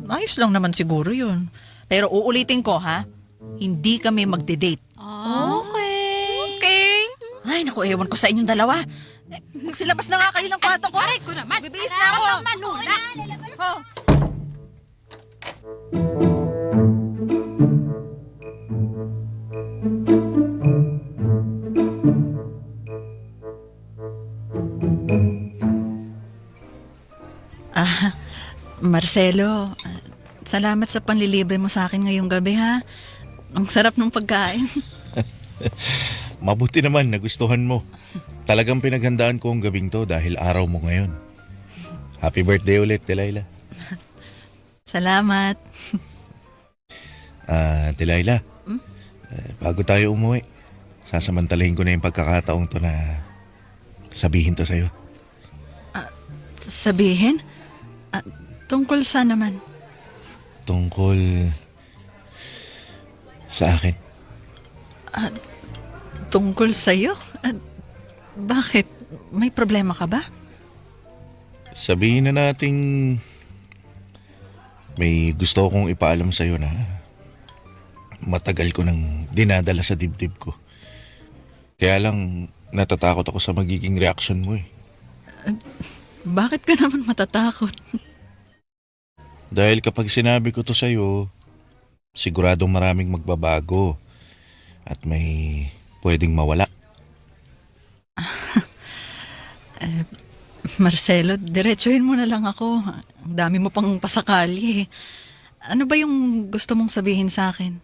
ayos lang naman siguro yun. Pero uulitin ko, ha? Hindi kami magde-date. Okay. Ay, naku, ewan ko sa inyong dalawa. Magsilabas na nga kayo ng kwarto ko. Aray ko naman. Bibihis na ako. Manula. Oh. Marcelo, salamat sa panlilibre mo sa akin ngayong gabi ha. Ang sarap ng pagkain. Mabuti naman, nagustuhan mo. Talagang pinaghandaan ko ang gabing to dahil araw mo ngayon. Happy birthday ulit, Delilah. Salamat. Delilah, bago tayo umuwi, sasamantalahin ko na yung pagkakataong to na sabihin to sa'yo. Sabihin? Tungkol sa naman? Tungkol sa akin. Tungkol sa'yo? Bakit? May problema ka ba? Sabihin na nating may gusto akong ipaalam sa'yo na matagal ko nang dinadala sa dibdib ko. Kaya lang natatakot ako sa magiging reaction mo eh. Bakit ka naman matatakot? Dahil kapag sinabi ko to sa'yo, siguradong maraming magbabago at may pwedeng mawala. Marcelo, diretsuhin mo na lang ako. Ang dami mo pang pasakali. Ano ba yung gusto mong sabihin sa akin?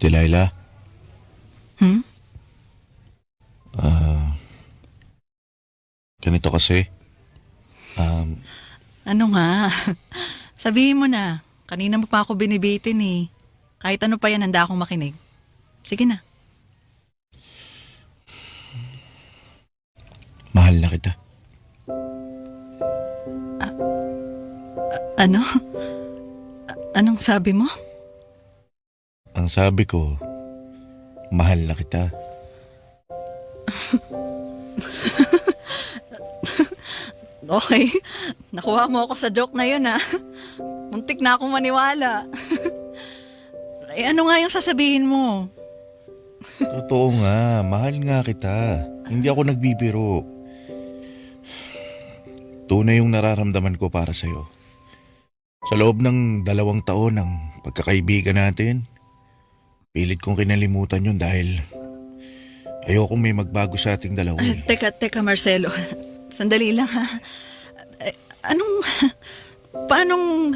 Delilah? Ganito kasi. Ano nga? Sabihin mo na. Kanina mo pa ako binibitin eh. Kahit ano pa yan, handa akong makinig. Sige na. Mahal na kita. Ano? Anong sabi mo? Ang sabi ko, mahal na kita. Okay. Nakuha mo ako sa joke na yun ha. Muntik na akong maniwala. Ano nga yung sasabihin mo? Totoo nga, mahal nga kita. Hindi ako nagbibiro. Tunay yung nararamdaman ko para sa'yo. Sa loob ng 2 taon ng pagkakaibigan natin, pilit kong kinalimutan yun dahil ayokong may magbago sa ating dalawa eh. Teka Marcelo. Sandali lang ha. Paanong...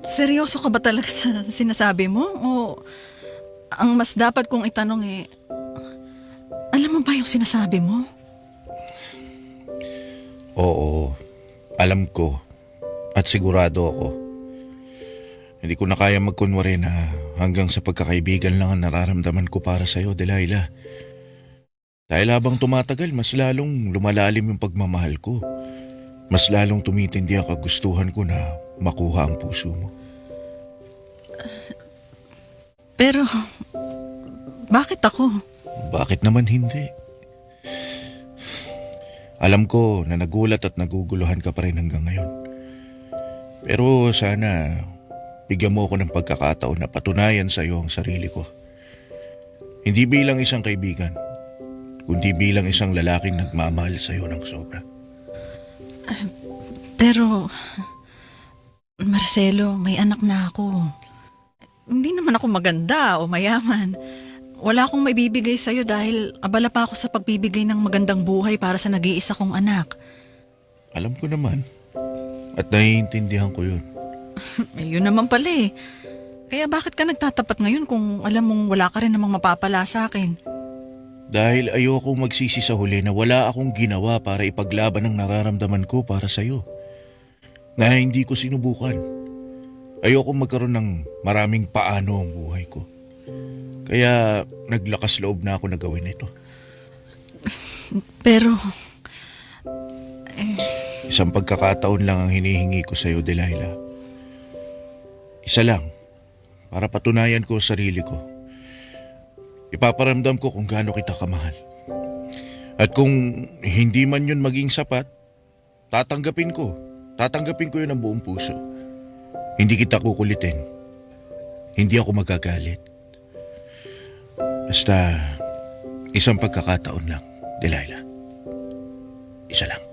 Seryoso ka ba talaga sa sinasabi mo? O ang mas dapat kong itanong alam mo ba yung sinasabi mo? Oo, alam ko at sigurado ako. Hindi ko na kaya magkunwari na hanggang sa pagkakaibigan lang ang nararamdaman ko para sa'yo, Delilah. Dahil habang tumatagal, mas lalong lumalalim yung pagmamahal ko. Mas lalong tumitindi ang kagustuhan ko na makuha ang puso mo. Pero, bakit ako? Bakit naman hindi? Alam ko na nagulat at naguguluhan ka pa rin hanggang ngayon. Pero sana bigyan mo ako ng pagkakataon na patunayan sa iyo ang sarili ko. Hindi bilang isang kaibigan, kundi bilang isang lalaking nagmamahal sa iyo ng sobra. Pero, Marcelo, may anak na ako. Hindi naman ako maganda o mayaman. Wala akong maibibigay sa'yo dahil abala pa ako sa pagbibigay ng magandang buhay para sa nag-iisa kong anak. Alam ko naman. At naiintindihan ko yun. Yun naman pala eh. Kaya bakit ka nagtatapat ngayon kung alam mong wala ka rin namang mapapala sa akin? Dahil ayokong magsisi sa huli na wala akong ginawa para ipaglaban ang nararamdaman ko para sa'yo. Na hindi ko sinubukan. Ayokong magkaroon ng maraming paano ang buhay ko. Kaya naglakas loob na ako na gawin ito. Pero... Isang pagkakataon lang ang hinihingi ko sa'yo, Delilah. Isa lang, para patunayan ko sa sarili ko. Ipaparamdam ko kung gaano kita kamahal. At kung hindi man yun maging sapat, tatanggapin ko. Tatanggapin ko yun ng buong puso. Hindi kita kukulitin. Hindi ako magagalit. Basta, isang pagkakataon lang, Delilah. Isa lang.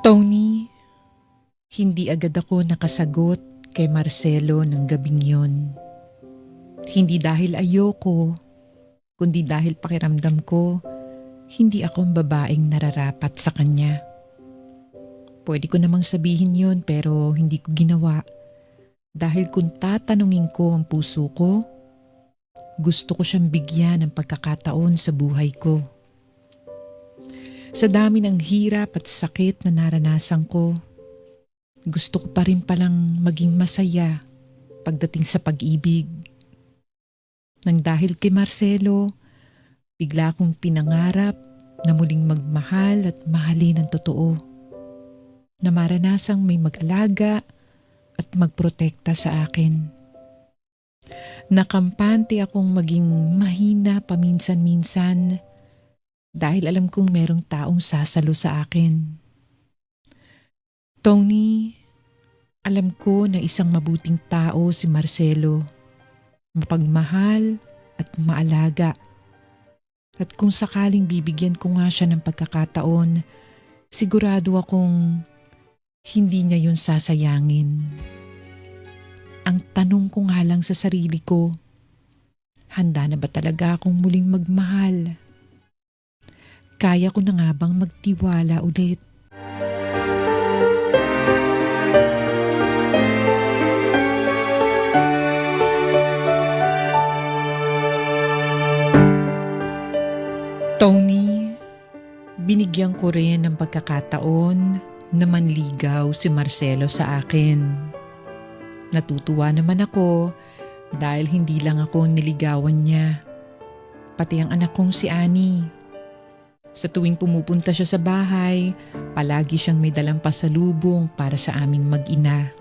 Tony, hindi agad ako nakasagot kay Marcelo ng gabing yun. Hindi dahil ayoko, kundi dahil pakiramdam ko, hindi ako ang babaeng nararapat sa kanya. Pwede ko namang sabihin yon pero hindi ko ginawa. Dahil kung tatanungin ko ang puso ko, gusto ko siyang bigyan ng pagkakataon sa buhay ko. Sa dami ng hirap at sakit na naranasan ko, gusto ko pa rin palang maging masaya pagdating sa pag-ibig. Nang dahil kay Marcelo, bigla akong pinangarap na muling magmahal at mahalin ng totoo. Na maranasang may mag-alaga at magprotekta sa akin. Nakampante akong maging mahina paminsan-minsan dahil alam kong merong taong sasalo sa akin. Tony, alam ko na isang mabuting tao si Marcelo. Mapagmahal at maalaga. At kung sakaling bibigyan ko nga siya ng pagkakataon, sigurado akong hindi niya yun sasayangin. Ang tanong ko nga lang sa sarili ko, handa na ba talaga akong muling magmahal? Kaya ko na nga bang magtiwala ulit? Tony, binigyan ko rin ng pagkakataon na manligaw si Marcelo sa akin. Natutuwa naman ako dahil hindi lang ako niligawan niya, pati ang anak kong si Annie. Sa tuwing pumupunta siya sa bahay, palagi siyang may dalang pasalubong para sa aming mag-ina.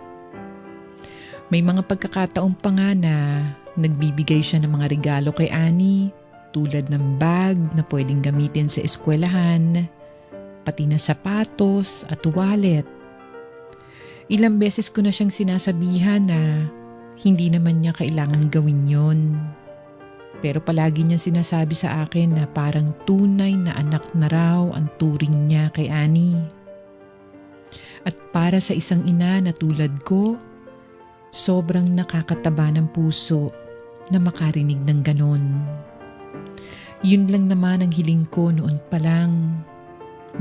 May mga pagkakataon pa nga na nagbibigay siya ng mga regalo kay Annie, tulad ng bag na pwedeng gamitin sa eskwelahan, pati na sapatos at wallet. Ilang beses ko na siyang sinasabihan na hindi naman niya kailangan gawin yon. Pero palagi niya sinasabi sa akin na parang tunay na anak na raw ang turing niya kay Annie. At para sa isang ina na tulad ko, sobrang nakakataba ng puso na makarinig ng ganon. Yun lang naman ang hiling ko noon pa lang,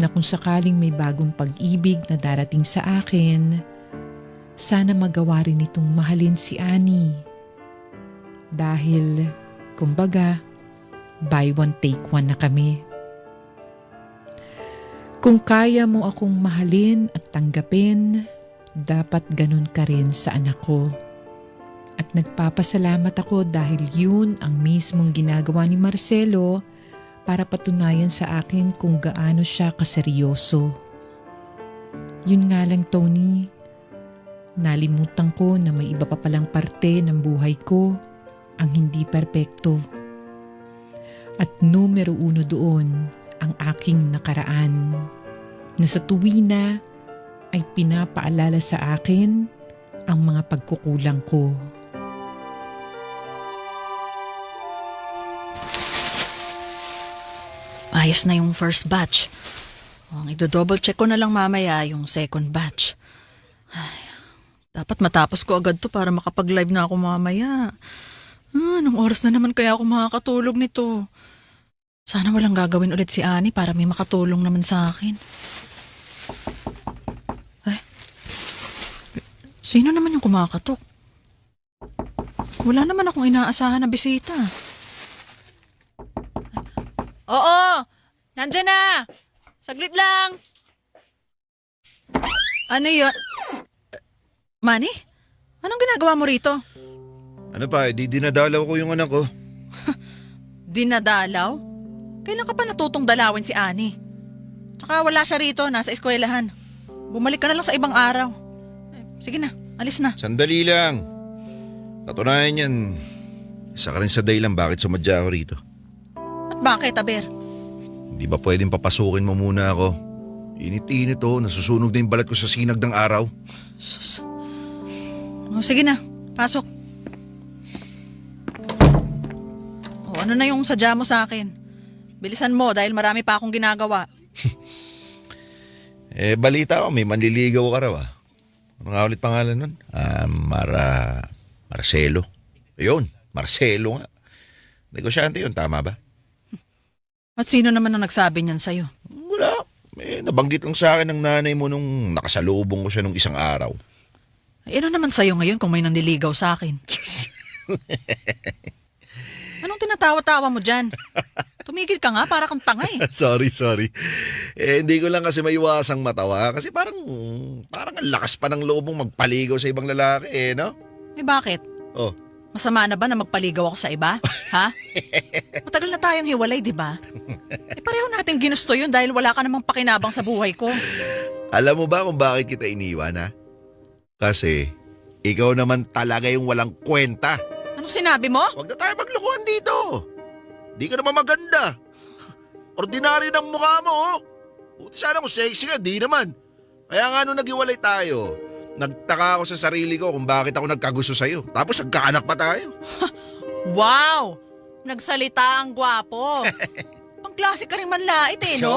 na kung sakaling may bagong pag-ibig na darating sa akin, sana magawa rin itong mahalin si Annie. Dahil, kumbaga, buy one take one na kami. Kung kaya mo akong mahalin at tanggapin, dapat ganun ka rin sa anak ko. At nagpapasalamat ako dahil yun ang mismong ginagawa ni Marcelo para patunayan sa akin kung gaano siya kaseryoso. Yun nga lang, Tony, nalimutan ko na may iba pa palang parte ng buhay ko ang hindi perpekto. At numero 1 doon ang aking nakaraan, na sa tuwina ay pinapaalala sa akin ang mga pagkukulang ko. Ayos na yung first batch. Ang ido-double check ko na lang mamaya yung second batch. Ay, dapat matapos ko agad to para makapag-live na ako mamaya. Anong oras na naman kaya ako makakatulog nito? Sana walang gagawin ulit si Annie para may makatulong naman sa akin. Ay, sino naman yung kumakatok? Wala naman akong inaasahan na bisita. Oo! Nandyan na! Saglit lang! Ano yun? Manny? Anong ginagawa mo rito? Ano pa, dinadalaw ko yung anak ko. Dinadalaw? Kailan ka pa natutong dalawin si Annie? Tsaka wala siya rito, nasa eskwelahan. Bumalik ka na lang sa ibang araw. Sige na, alis na. Sandali lang. Katunayan yan, isa ka rin sa dahilan bakit sumadya ako rito. At bakit, Aber? Hindi ba pwedeng papasukin mo muna ako? Init-init nasusunog na yung balat ko sa sinag ng araw. Sus. Sige na, pasok. Ano na yung sadya mo sa akin? Bilisan mo dahil marami pa akong ginagawa. Balita ko, may manliligaw ka raw. Ano nga ulit pangalan nun? Marcelo. Ayun, Marcelo nga. Negosyante yun, tama ba? At sino naman ang nagsabi niyan sa'yo? Wala. Nabanggit lang sa akin ng nanay mo nung nakasalubong ko siya nung isang araw. Ay, ano naman sa'yo ngayon kung may nanliligaw sa akin? Anong tinatawa-tawa mo dyan? Tumigil ka nga, para kang tanga eh. Sorry. Hindi ko lang kasi maiwasang matawa kasi parang ang lakas pa ng loob mong magpaligaw sa ibang lalaki no? Eh bakit? Oh. Masama na ba na magpaligaw ako sa iba? Ha? Matagal na tayong hiwalay, di ba? Eh pareho natin ginusto yun dahil wala ka namang pakinabang sa buhay ko. Alam mo ba kung bakit kita iniwan ha? Kasi ikaw naman talaga yung walang kwenta. Anong sinabi mo? Huwag na tayo maglokohan dito. Di ka naman maganda. Ordinaryo ng mukha mo. Buti sana kung sexy ka, di naman. Kaya nga nung naghiwalay tayo, nagtaka ako sa sarili ko kung bakit ako nagkagusto sa'yo. Tapos nagkaanak pa tayo. Wow! Nagsalita ang gwapo. Pangklase ka rin manlait no?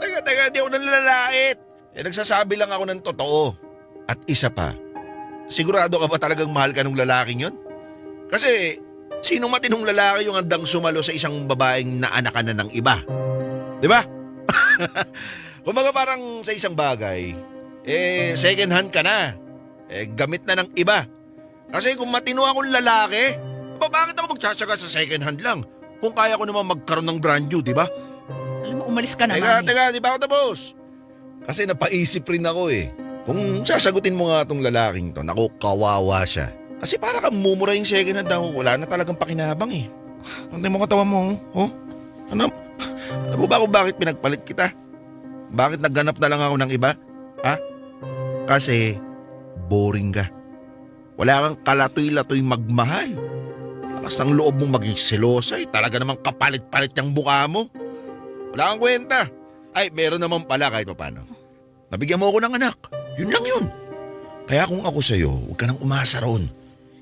Teka, di ako nanlalait. Nagsasabi lang ako ng totoo. At isa pa, sigurado ka ba talagang mahal ka nung lalaking yon? Kasi, sino matinong lalaki yung handang sumalo sa isang babaeng naanakan na ng iba? Di ba? Kumbaga parang sa isang bagay, second hand ka na. Gamit na ng iba. Kasi kung matino akong lalaki, bakit ako magtsatsaga sa second hand lang? Kung kaya ko naman magkaroon ng brand new, di ba? Alam mo, umalis ka naman. Teka, di ba ako tapos? Kasi napaisip rin ako Kung sasagutin mo nga tong lalaking to, naku, kawawa siya. Kasi para kang mumura yung second hand daw, wala na talagang pakinabang Hindi mo katawa mo, oh? Alam mo ba kung bakit pinagpalit kita? Bakit nagganap na lang ako ng iba? Ha? Kasi boring ka. Wala kang kalatoy-latoy magmahal. Basta ang loob mong maging selosa talaga namang kapalit-palit yung mukha mo. Wala kang kwenta. Ay, meron naman pala kahit paano. Nabigyan mo ako ng anak. Yun lang yun. Kaya kung ako sa'yo, huwag ka nang umasa roon.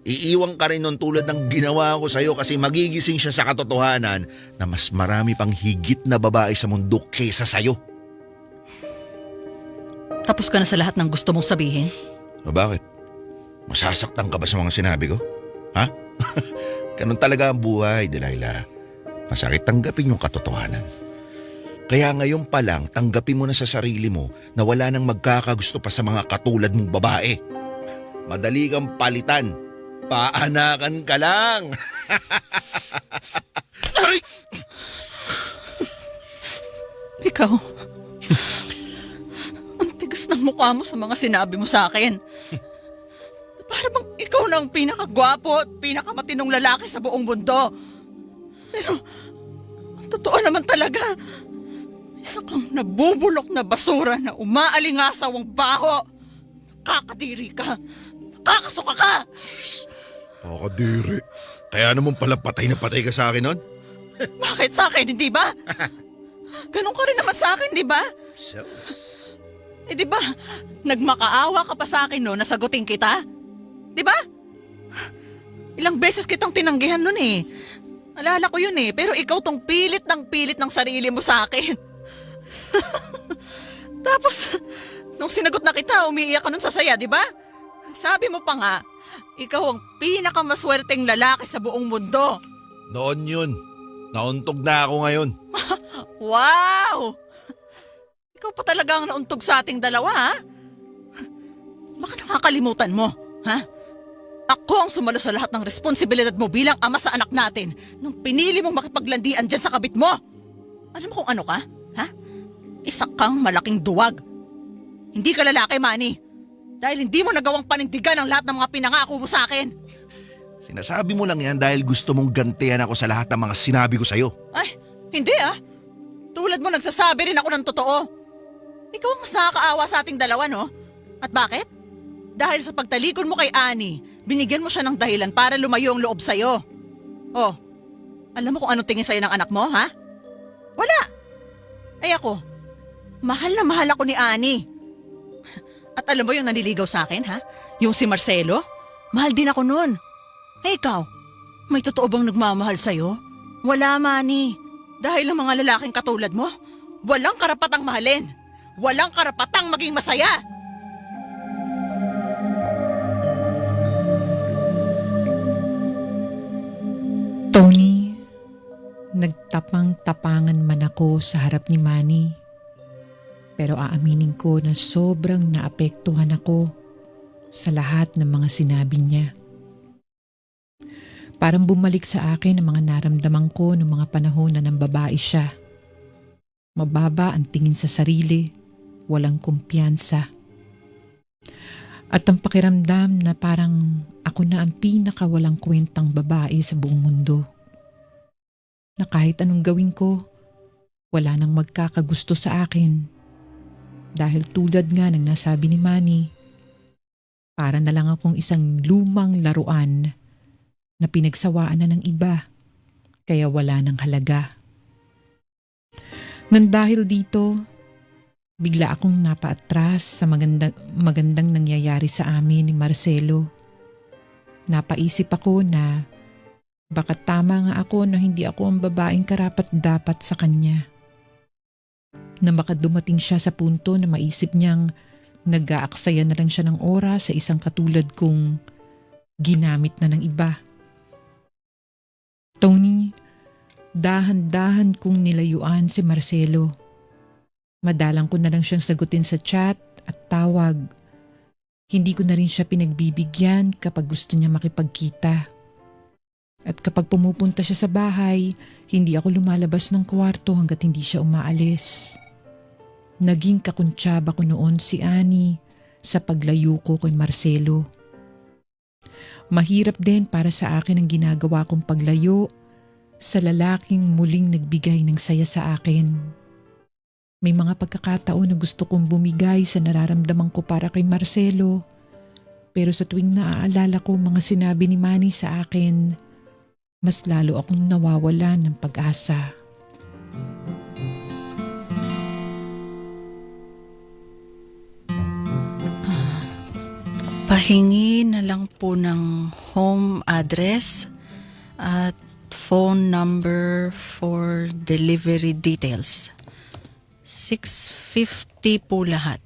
Iiwan ka rin nun tulad ng ginawa ko sa'yo kasi magigising siya sa katotohanan na mas marami pang higit na babae sa mundo kaysa sa'yo. Tapos ka na sa lahat ng gusto mong sabihin? O bakit? Masasaktan ka ba sa mga sinabi ko? Ha? Ganun talaga ang buhay, Delilah. Masakit tanggapin yung katotohanan. Kaya ngayon pa lang, tanggapin mo na sa sarili mo na wala nang magkakagusto pa sa mga katulad mong babae. Madali kang palitan. Paanakan ka lang. Ay! Ikaw, ang tigas ng mukha mo sa mga sinabi mo sa akin. Para bang ikaw na ang pinakagwapo at pinakamatinong lalaki sa buong mundo. Pero, ang totoo naman talaga, isa kang nabubulok na basura na umaalingasaw ang baho. Nakakadiri ka. Nakakasuka ka. Nakakadiri. Kaya naman pala patay na patay ka sa akin nun? Bakit sa akin, hindi ba? Ganon ka rin naman sa akin, di ba? Di ba, nagmakaawa ka pa sa akin no, nasagutin kita? Di ba? Ilang beses kitang tinanggihan nun Alala ko yun pero ikaw tong pilit ng sarili mo sa akin. Tapos, nung sinagot na kita, umiiyak ka nun sa saya, di ba? Sabi mo pa nga, ikaw ang pinakamaswerteng lalaki sa buong mundo. Noon yun. Nauntog na ako ngayon. Wow! Ikaw pa talaga ang nauntog sa ating dalawa, ha? Baka nakakalimutan mo, ha? Ako ang sumalo sa lahat ng responsibilidad mo bilang ama sa anak natin nung pinili mong makipaglandian dyan sa kabit mo. Alam mo kung ano ka, ha? Isa kang malaking duwag. Hindi ka lalaki, Manny. Dahil hindi mo nagawang panindigan ang lahat ng mga pinangako mo sa akin. Sinasabi mo lang yan dahil gusto mong gantihan ako sa lahat ng mga sinabi ko sa'yo. Ay, hindi Tulad mo nagsasabi rin ako ng totoo. Ikaw ang nakakaawa sa ating dalawa, no? At bakit? Dahil sa pagtalikod mo kay Annie, binigyan mo siya ng dahilan para lumayo ang loob sa'yo. Oh, alam mo kung anong tingin sa'yo ng anak mo, ha? Wala. Ay ako, mahal na mahal ako ni Annie. At alam mo yung nanliligaw sa akin, ha? Yung si Marcelo? Mahal din ako nun. Eh ikaw, may totoo bang nagmamahal sa'yo? Wala, Manny. Dahil ang mga lalaking katulad mo, walang karapatang mahalin. Walang karapatang maging masaya. Tony, nagtataka Tapang-tapangan man ako sa harap ni Manny. Pero aaminin ko na sobrang naapektuhan ako sa lahat ng mga sinabi niya. Parang bumalik sa akin ang mga naramdaman ko noong mga panahon na ng babae siya. Mababa ang tingin sa sarili, walang kumpiyansa. At ang pakiramdam na parang ako na ang pinakawalang kwentang babae sa buong mundo. Na kahit anong gawin ko, wala nang magkakagusto sa akin. Dahil tulad nga ng nasabi ni Manny, para na lang akong isang lumang laruan na pinagsawaan na ng iba, kaya wala nang halaga. Nang dahil dito, bigla akong napaatras sa magandang nangyayari sa amin ni Marcelo. Napaisip ako na baka tama nga ako na hindi ako ang babaeng karapat-dapat sa kanya. Na baka dumating siya sa punto na maisip niyang nag-aaksaya na lang siya ng oras sa isang katulad kong ginamit na ng iba. Tony, dahan-dahan kong nilayuan si Marcelo. Madalang ko na lang siyang sagutin sa chat at tawag. Hindi ko na rin siya pinagbibigyan kapag gusto niya makipagkita. At kapag pumupunta siya sa bahay, hindi ako lumalabas ng kwarto hanggat hindi siya umaalis. Naging kakuntsaba ko noon si Annie sa paglayo ko kay Marcelo. Mahirap din para sa akin ang ginagawa kong paglayo sa lalaking muling nagbigay ng saya sa akin. May mga pagkakataon na gusto kong bumigay sa nararamdaman ko para kay Marcelo. Pero sa tuwing naaalala ko mga sinabi ni Manny sa akin, mas lalo akong nawawalan ng pag-asa. Pahingi na lang po ng home address at phone number for delivery details. 650 po lahat.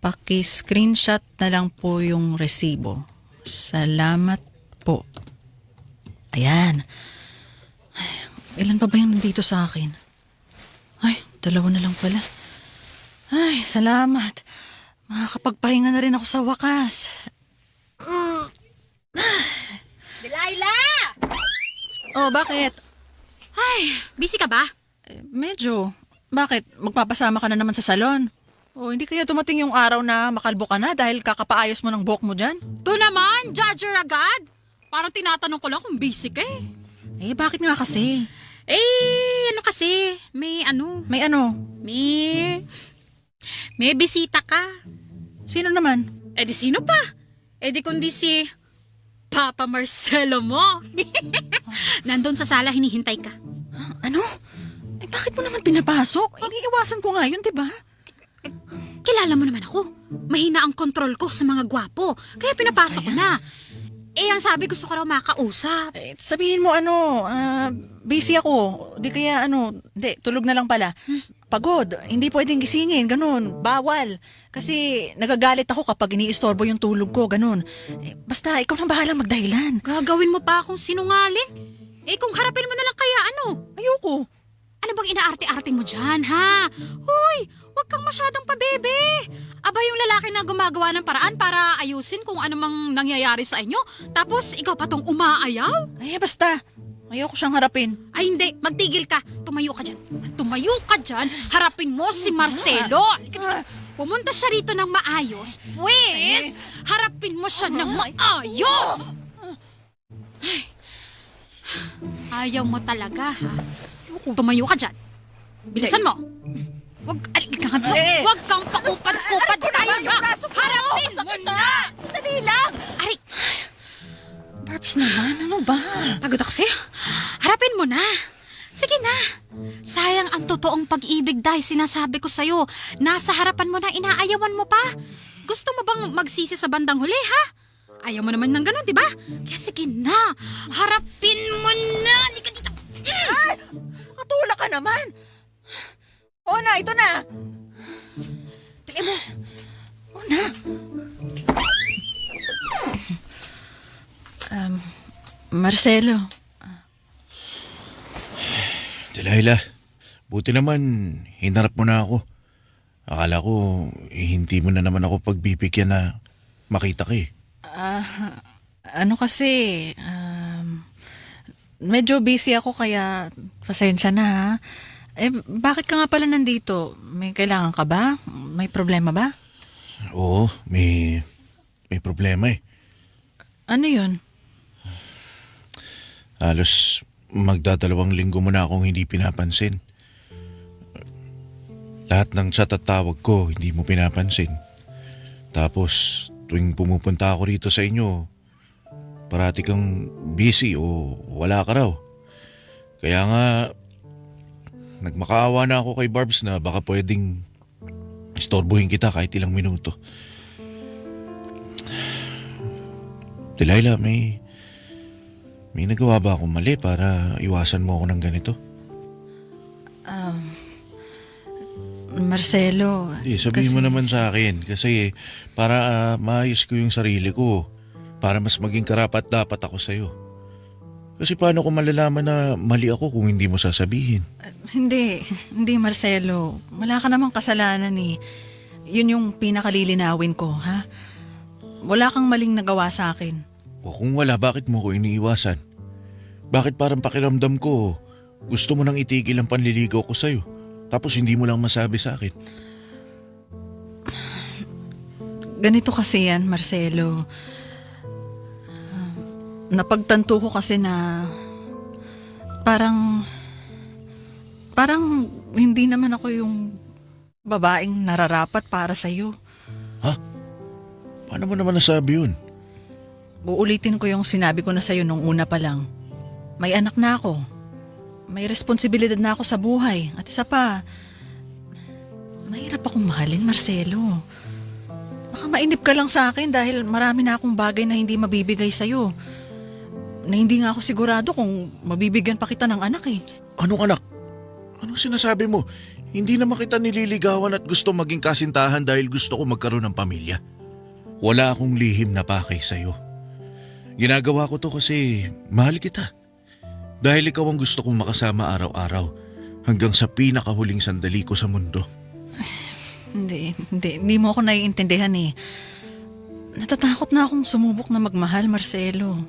Paki-screenshot na lang po yung resibo. Salamat po. Ayan. Ay, ilan pa ba yung nandito sa akin? Ay, 2 na lang pala. Ay, salamat. Makakapagpahinga na rin ako sa wakas. Delilah! Oh, bakit? Ay, busy ka ba? Medyo. Bakit? Magpapasama ka na naman sa salon? O hindi kaya dumating yung araw na makalbo ka na dahil kakapaayos mo ng buhok mo dyan? To naman, judger agad. Parang tinatanong ko lang kung busy ka eh. Eh, bakit nga kasi? Ano kasi, may ano, May ano? may bisita ka. Sino naman? Eh di sino pa? Eh di kundi si Papa Marcelo mo. Nandun sa sala, hinihintay ka. Ano? Eh, bakit mo naman pinapasok? Iniiwasan ko nga yun, diba? Kilala mo naman ako. Mahina ang kontrol ko sa mga gwapo. Kaya pinapasok ko na. Eh, ang sabi gusto ko raw makausap. Eh, sabihin mo busy ako. Di kaya tulog na lang pala. Pagod, hindi pwedeng gisingin, ganun. Bawal. Kasi nagagalit ako kapag iniistorbo yung tulog ko, ganun. Eh, basta, ikaw nang bahala magdahilan. Gagawin mo pa akong sinungaling? Eh, kung harapin mo na lang kaya Ayoko. Ano bang inaarte-arte mo dyan, ha? Hoy, huwag kang masyadong pabebe. Aba yung lalaki na gumagawa ng paraan para ayusin kung ano mang nangyayari sa inyo. Tapos ikaw pa tong umaayaw? Ay, basta. Ayoko siyang harapin. Ay hindi, magtigil ka. Tumayo ka dyan. Tumayo ka dyan. Harapin mo si Marcelo. Pumunta siya rito ng maayos. Pwes, harapin mo siya ng maayos. Ay, ayaw mo talaga, ha? Tumayo ka dyan. Bilisan mo. Wag kang pakupat-kupat tayo na. Harapin mo na. Dali lang. Aray, Barbs naman, ano ba? pagod ako sa'yo. Harapin mo na. Sige na. Sayang ang totoong pag-ibig dahil sinasabi ko sa'yo. Nasa harapan mo na, inaayawan mo pa. Gusto mo bang magsisi sa bandang huli, ha? Ayaw mo naman ng gano'n, di ba? Kaya sige na. Harapin mo na. Halika dito. Ay! Katulak ka naman. Oo na, ito na. Dali mo. Oo na. Marcelo. Delilah, buti naman hinarap mo na ako. Akala ko hindi mo na naman ako pagbibigyan na makita ka eh. Ano kasi, medyo busy ako kaya pasensya na ha. Bakit ka nga pala nandito? May kailangan ka ba? May problema ba? Oo, may problema eh. Ano yun? Halos magdadalawang linggo mo na akong hindi pinapansin. Lahat ng chat at tawag ko, hindi mo pinapansin. Tapos, tuwing pumupunta ako rito sa inyo, parati kang busy o wala ka raw. Kaya nga, nagmakaawa na ako kay Barbs na baka pwedeng istorbohin kita kahit ilang minuto. Delilah, may nagawa ba akong mali para iwasan mo ako ng ganito? Marcelo. Hindi, sabihin mo naman sa akin kasi para maayos ko yung sarili ko. Para mas maging karapat dapat ako sa'yo. Kasi paano ko malalaman na mali ako kung hindi mo sasabihin? Hindi Marcelo. Wala ka namang kasalanan eh. Yun yung pinakalilinawin ko, ha? Wala kang maling nagawa sa akin. O kung wala, bakit mo ko iniiwasan? Bakit parang pakiramdam ko gusto mo nang itigil ang panliligaw ko sa'yo? Tapos hindi mo lang masabi sa akin. Ganito kasi yan, Marcelo. Napagtanto ko kasi na parang hindi naman ako yung babaeng nararapat para sa'yo. Ha? Paano mo naman nasabi yun? Uulitin ko yung sinabi ko na sa'yo nung una pa lang. May anak na ako. May responsibilidad na ako sa buhay. At isa pa, mahirap akong mahalin, Marcelo. Baka mainip ka lang sa akin dahil marami na akong bagay na hindi mabibigay sa'yo. Na hindi nga ako sigurado kung mabibigyan pa kita ng anak eh. Anong anak? Anong sinasabi mo? Hindi naman kita nililigawan at gusto maging kasintahan dahil gusto ko magkaroon ng pamilya. Wala akong lihim na pakay sa'yo. Ginagawa ko to kasi mahal kita. Dahil ikaw ang gusto kong makasama araw-araw hanggang sa pinakahuling sandali ko sa mundo. Hindi mo ako naiintindihan eh. Natatakot na akong sumubok na magmahal, Marcelo.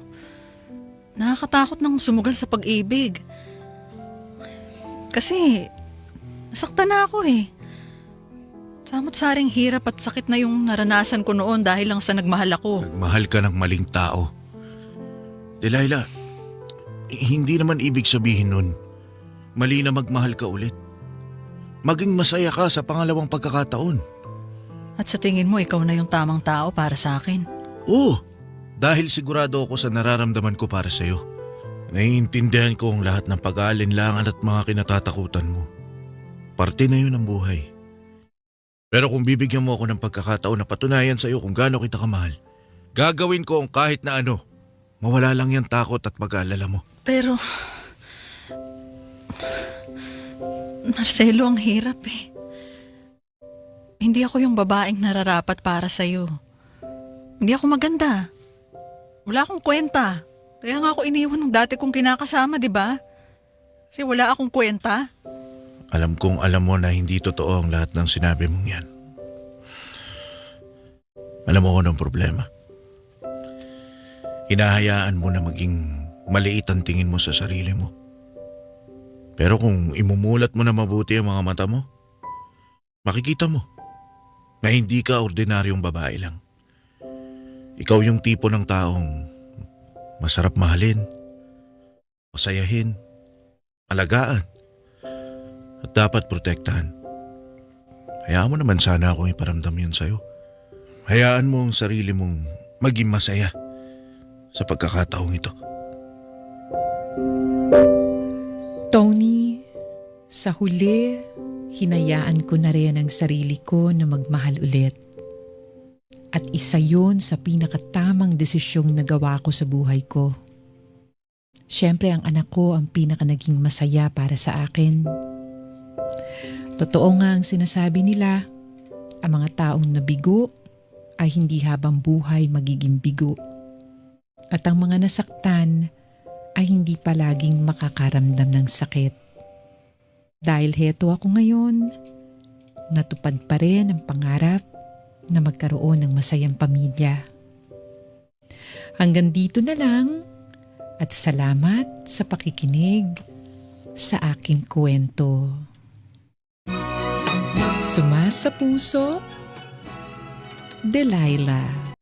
Nakakatakot nang sumugal sa pag-ibig. Kasi, nasaktan na ako eh. Samot-saring hirap at sakit na yung naranasan ko noon dahil lang sa nagmahal ako. Nagmahal ka ng maling tao. Delilah, hindi naman ibig sabihin nun, mali na magmahal ka ulit. Maging masaya ka sa pangalawang pagkakataon. At sa tingin mo, ikaw na yung tamang tao para sa akin? Oo, dahil sigurado ako sa nararamdaman ko para sa'yo. Naiintindihan ko ang lahat ng pag-aalinlangan at mga kinatatakutan mo. Parte na yun ng buhay. Pero kung bibigyan mo ako ng pagkakataon na patunayan sa'yo kung gaano kita kamahal, gagawin ko ang kahit na ano. Mawala lang yung takot at pag-aalala mo. Pero, Marcelo, ang hirap eh. Hindi ako yung babaeng nararapat para sa'yo. Hindi ako maganda. Wala akong kwenta. Kaya nga ako iniwan ng dati kong kinakasama, di ba? Kasi wala akong kwenta. Alam kong alam mo na hindi totoo ang lahat ng sinabi mong yan. Alam mo kung anong problema? Hinahayaan mo na maging maliit ang tingin mo sa sarili mo. Pero kung imumulat mo na mabuti ang mga mata mo, makikita mo na hindi ka ordinaryong babae lang. Ikaw yung tipo ng taong masarap mahalin, masayahin, alagaan, at dapat protektahan. Hayaan mo naman sana akong iparamdam yun sa'yo. Hayaan mo ang sarili mong maging masaya sa pagkakataong ito. Tony, sa huli, hinayaan ko na rin ang sarili ko na magmahal ulit. At isa yun sa pinakatamang desisyong nagawa ko sa buhay ko. Siyempre ang anak ko ang pinaka naging masaya para sa akin. Totoo nga ang sinasabi nila, ang mga taong nabigo ay hindi habang buhay magiging bigo. At ang mga nasaktan ay hindi palaging makakaramdam ng sakit. Dahil heto ako ngayon, natupad pa rin ang pangarap na magkaroon ng masayang pamilya. Hanggang dito na lang at salamat sa pakikinig sa aking kwento. Sumasa Puso, Delilah.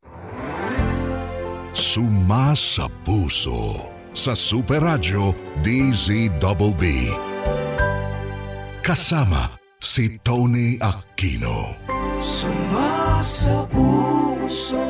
Sumasa Puso sa Super Radio DZBB. Kasama si Tony Aquino. Sumasa puso.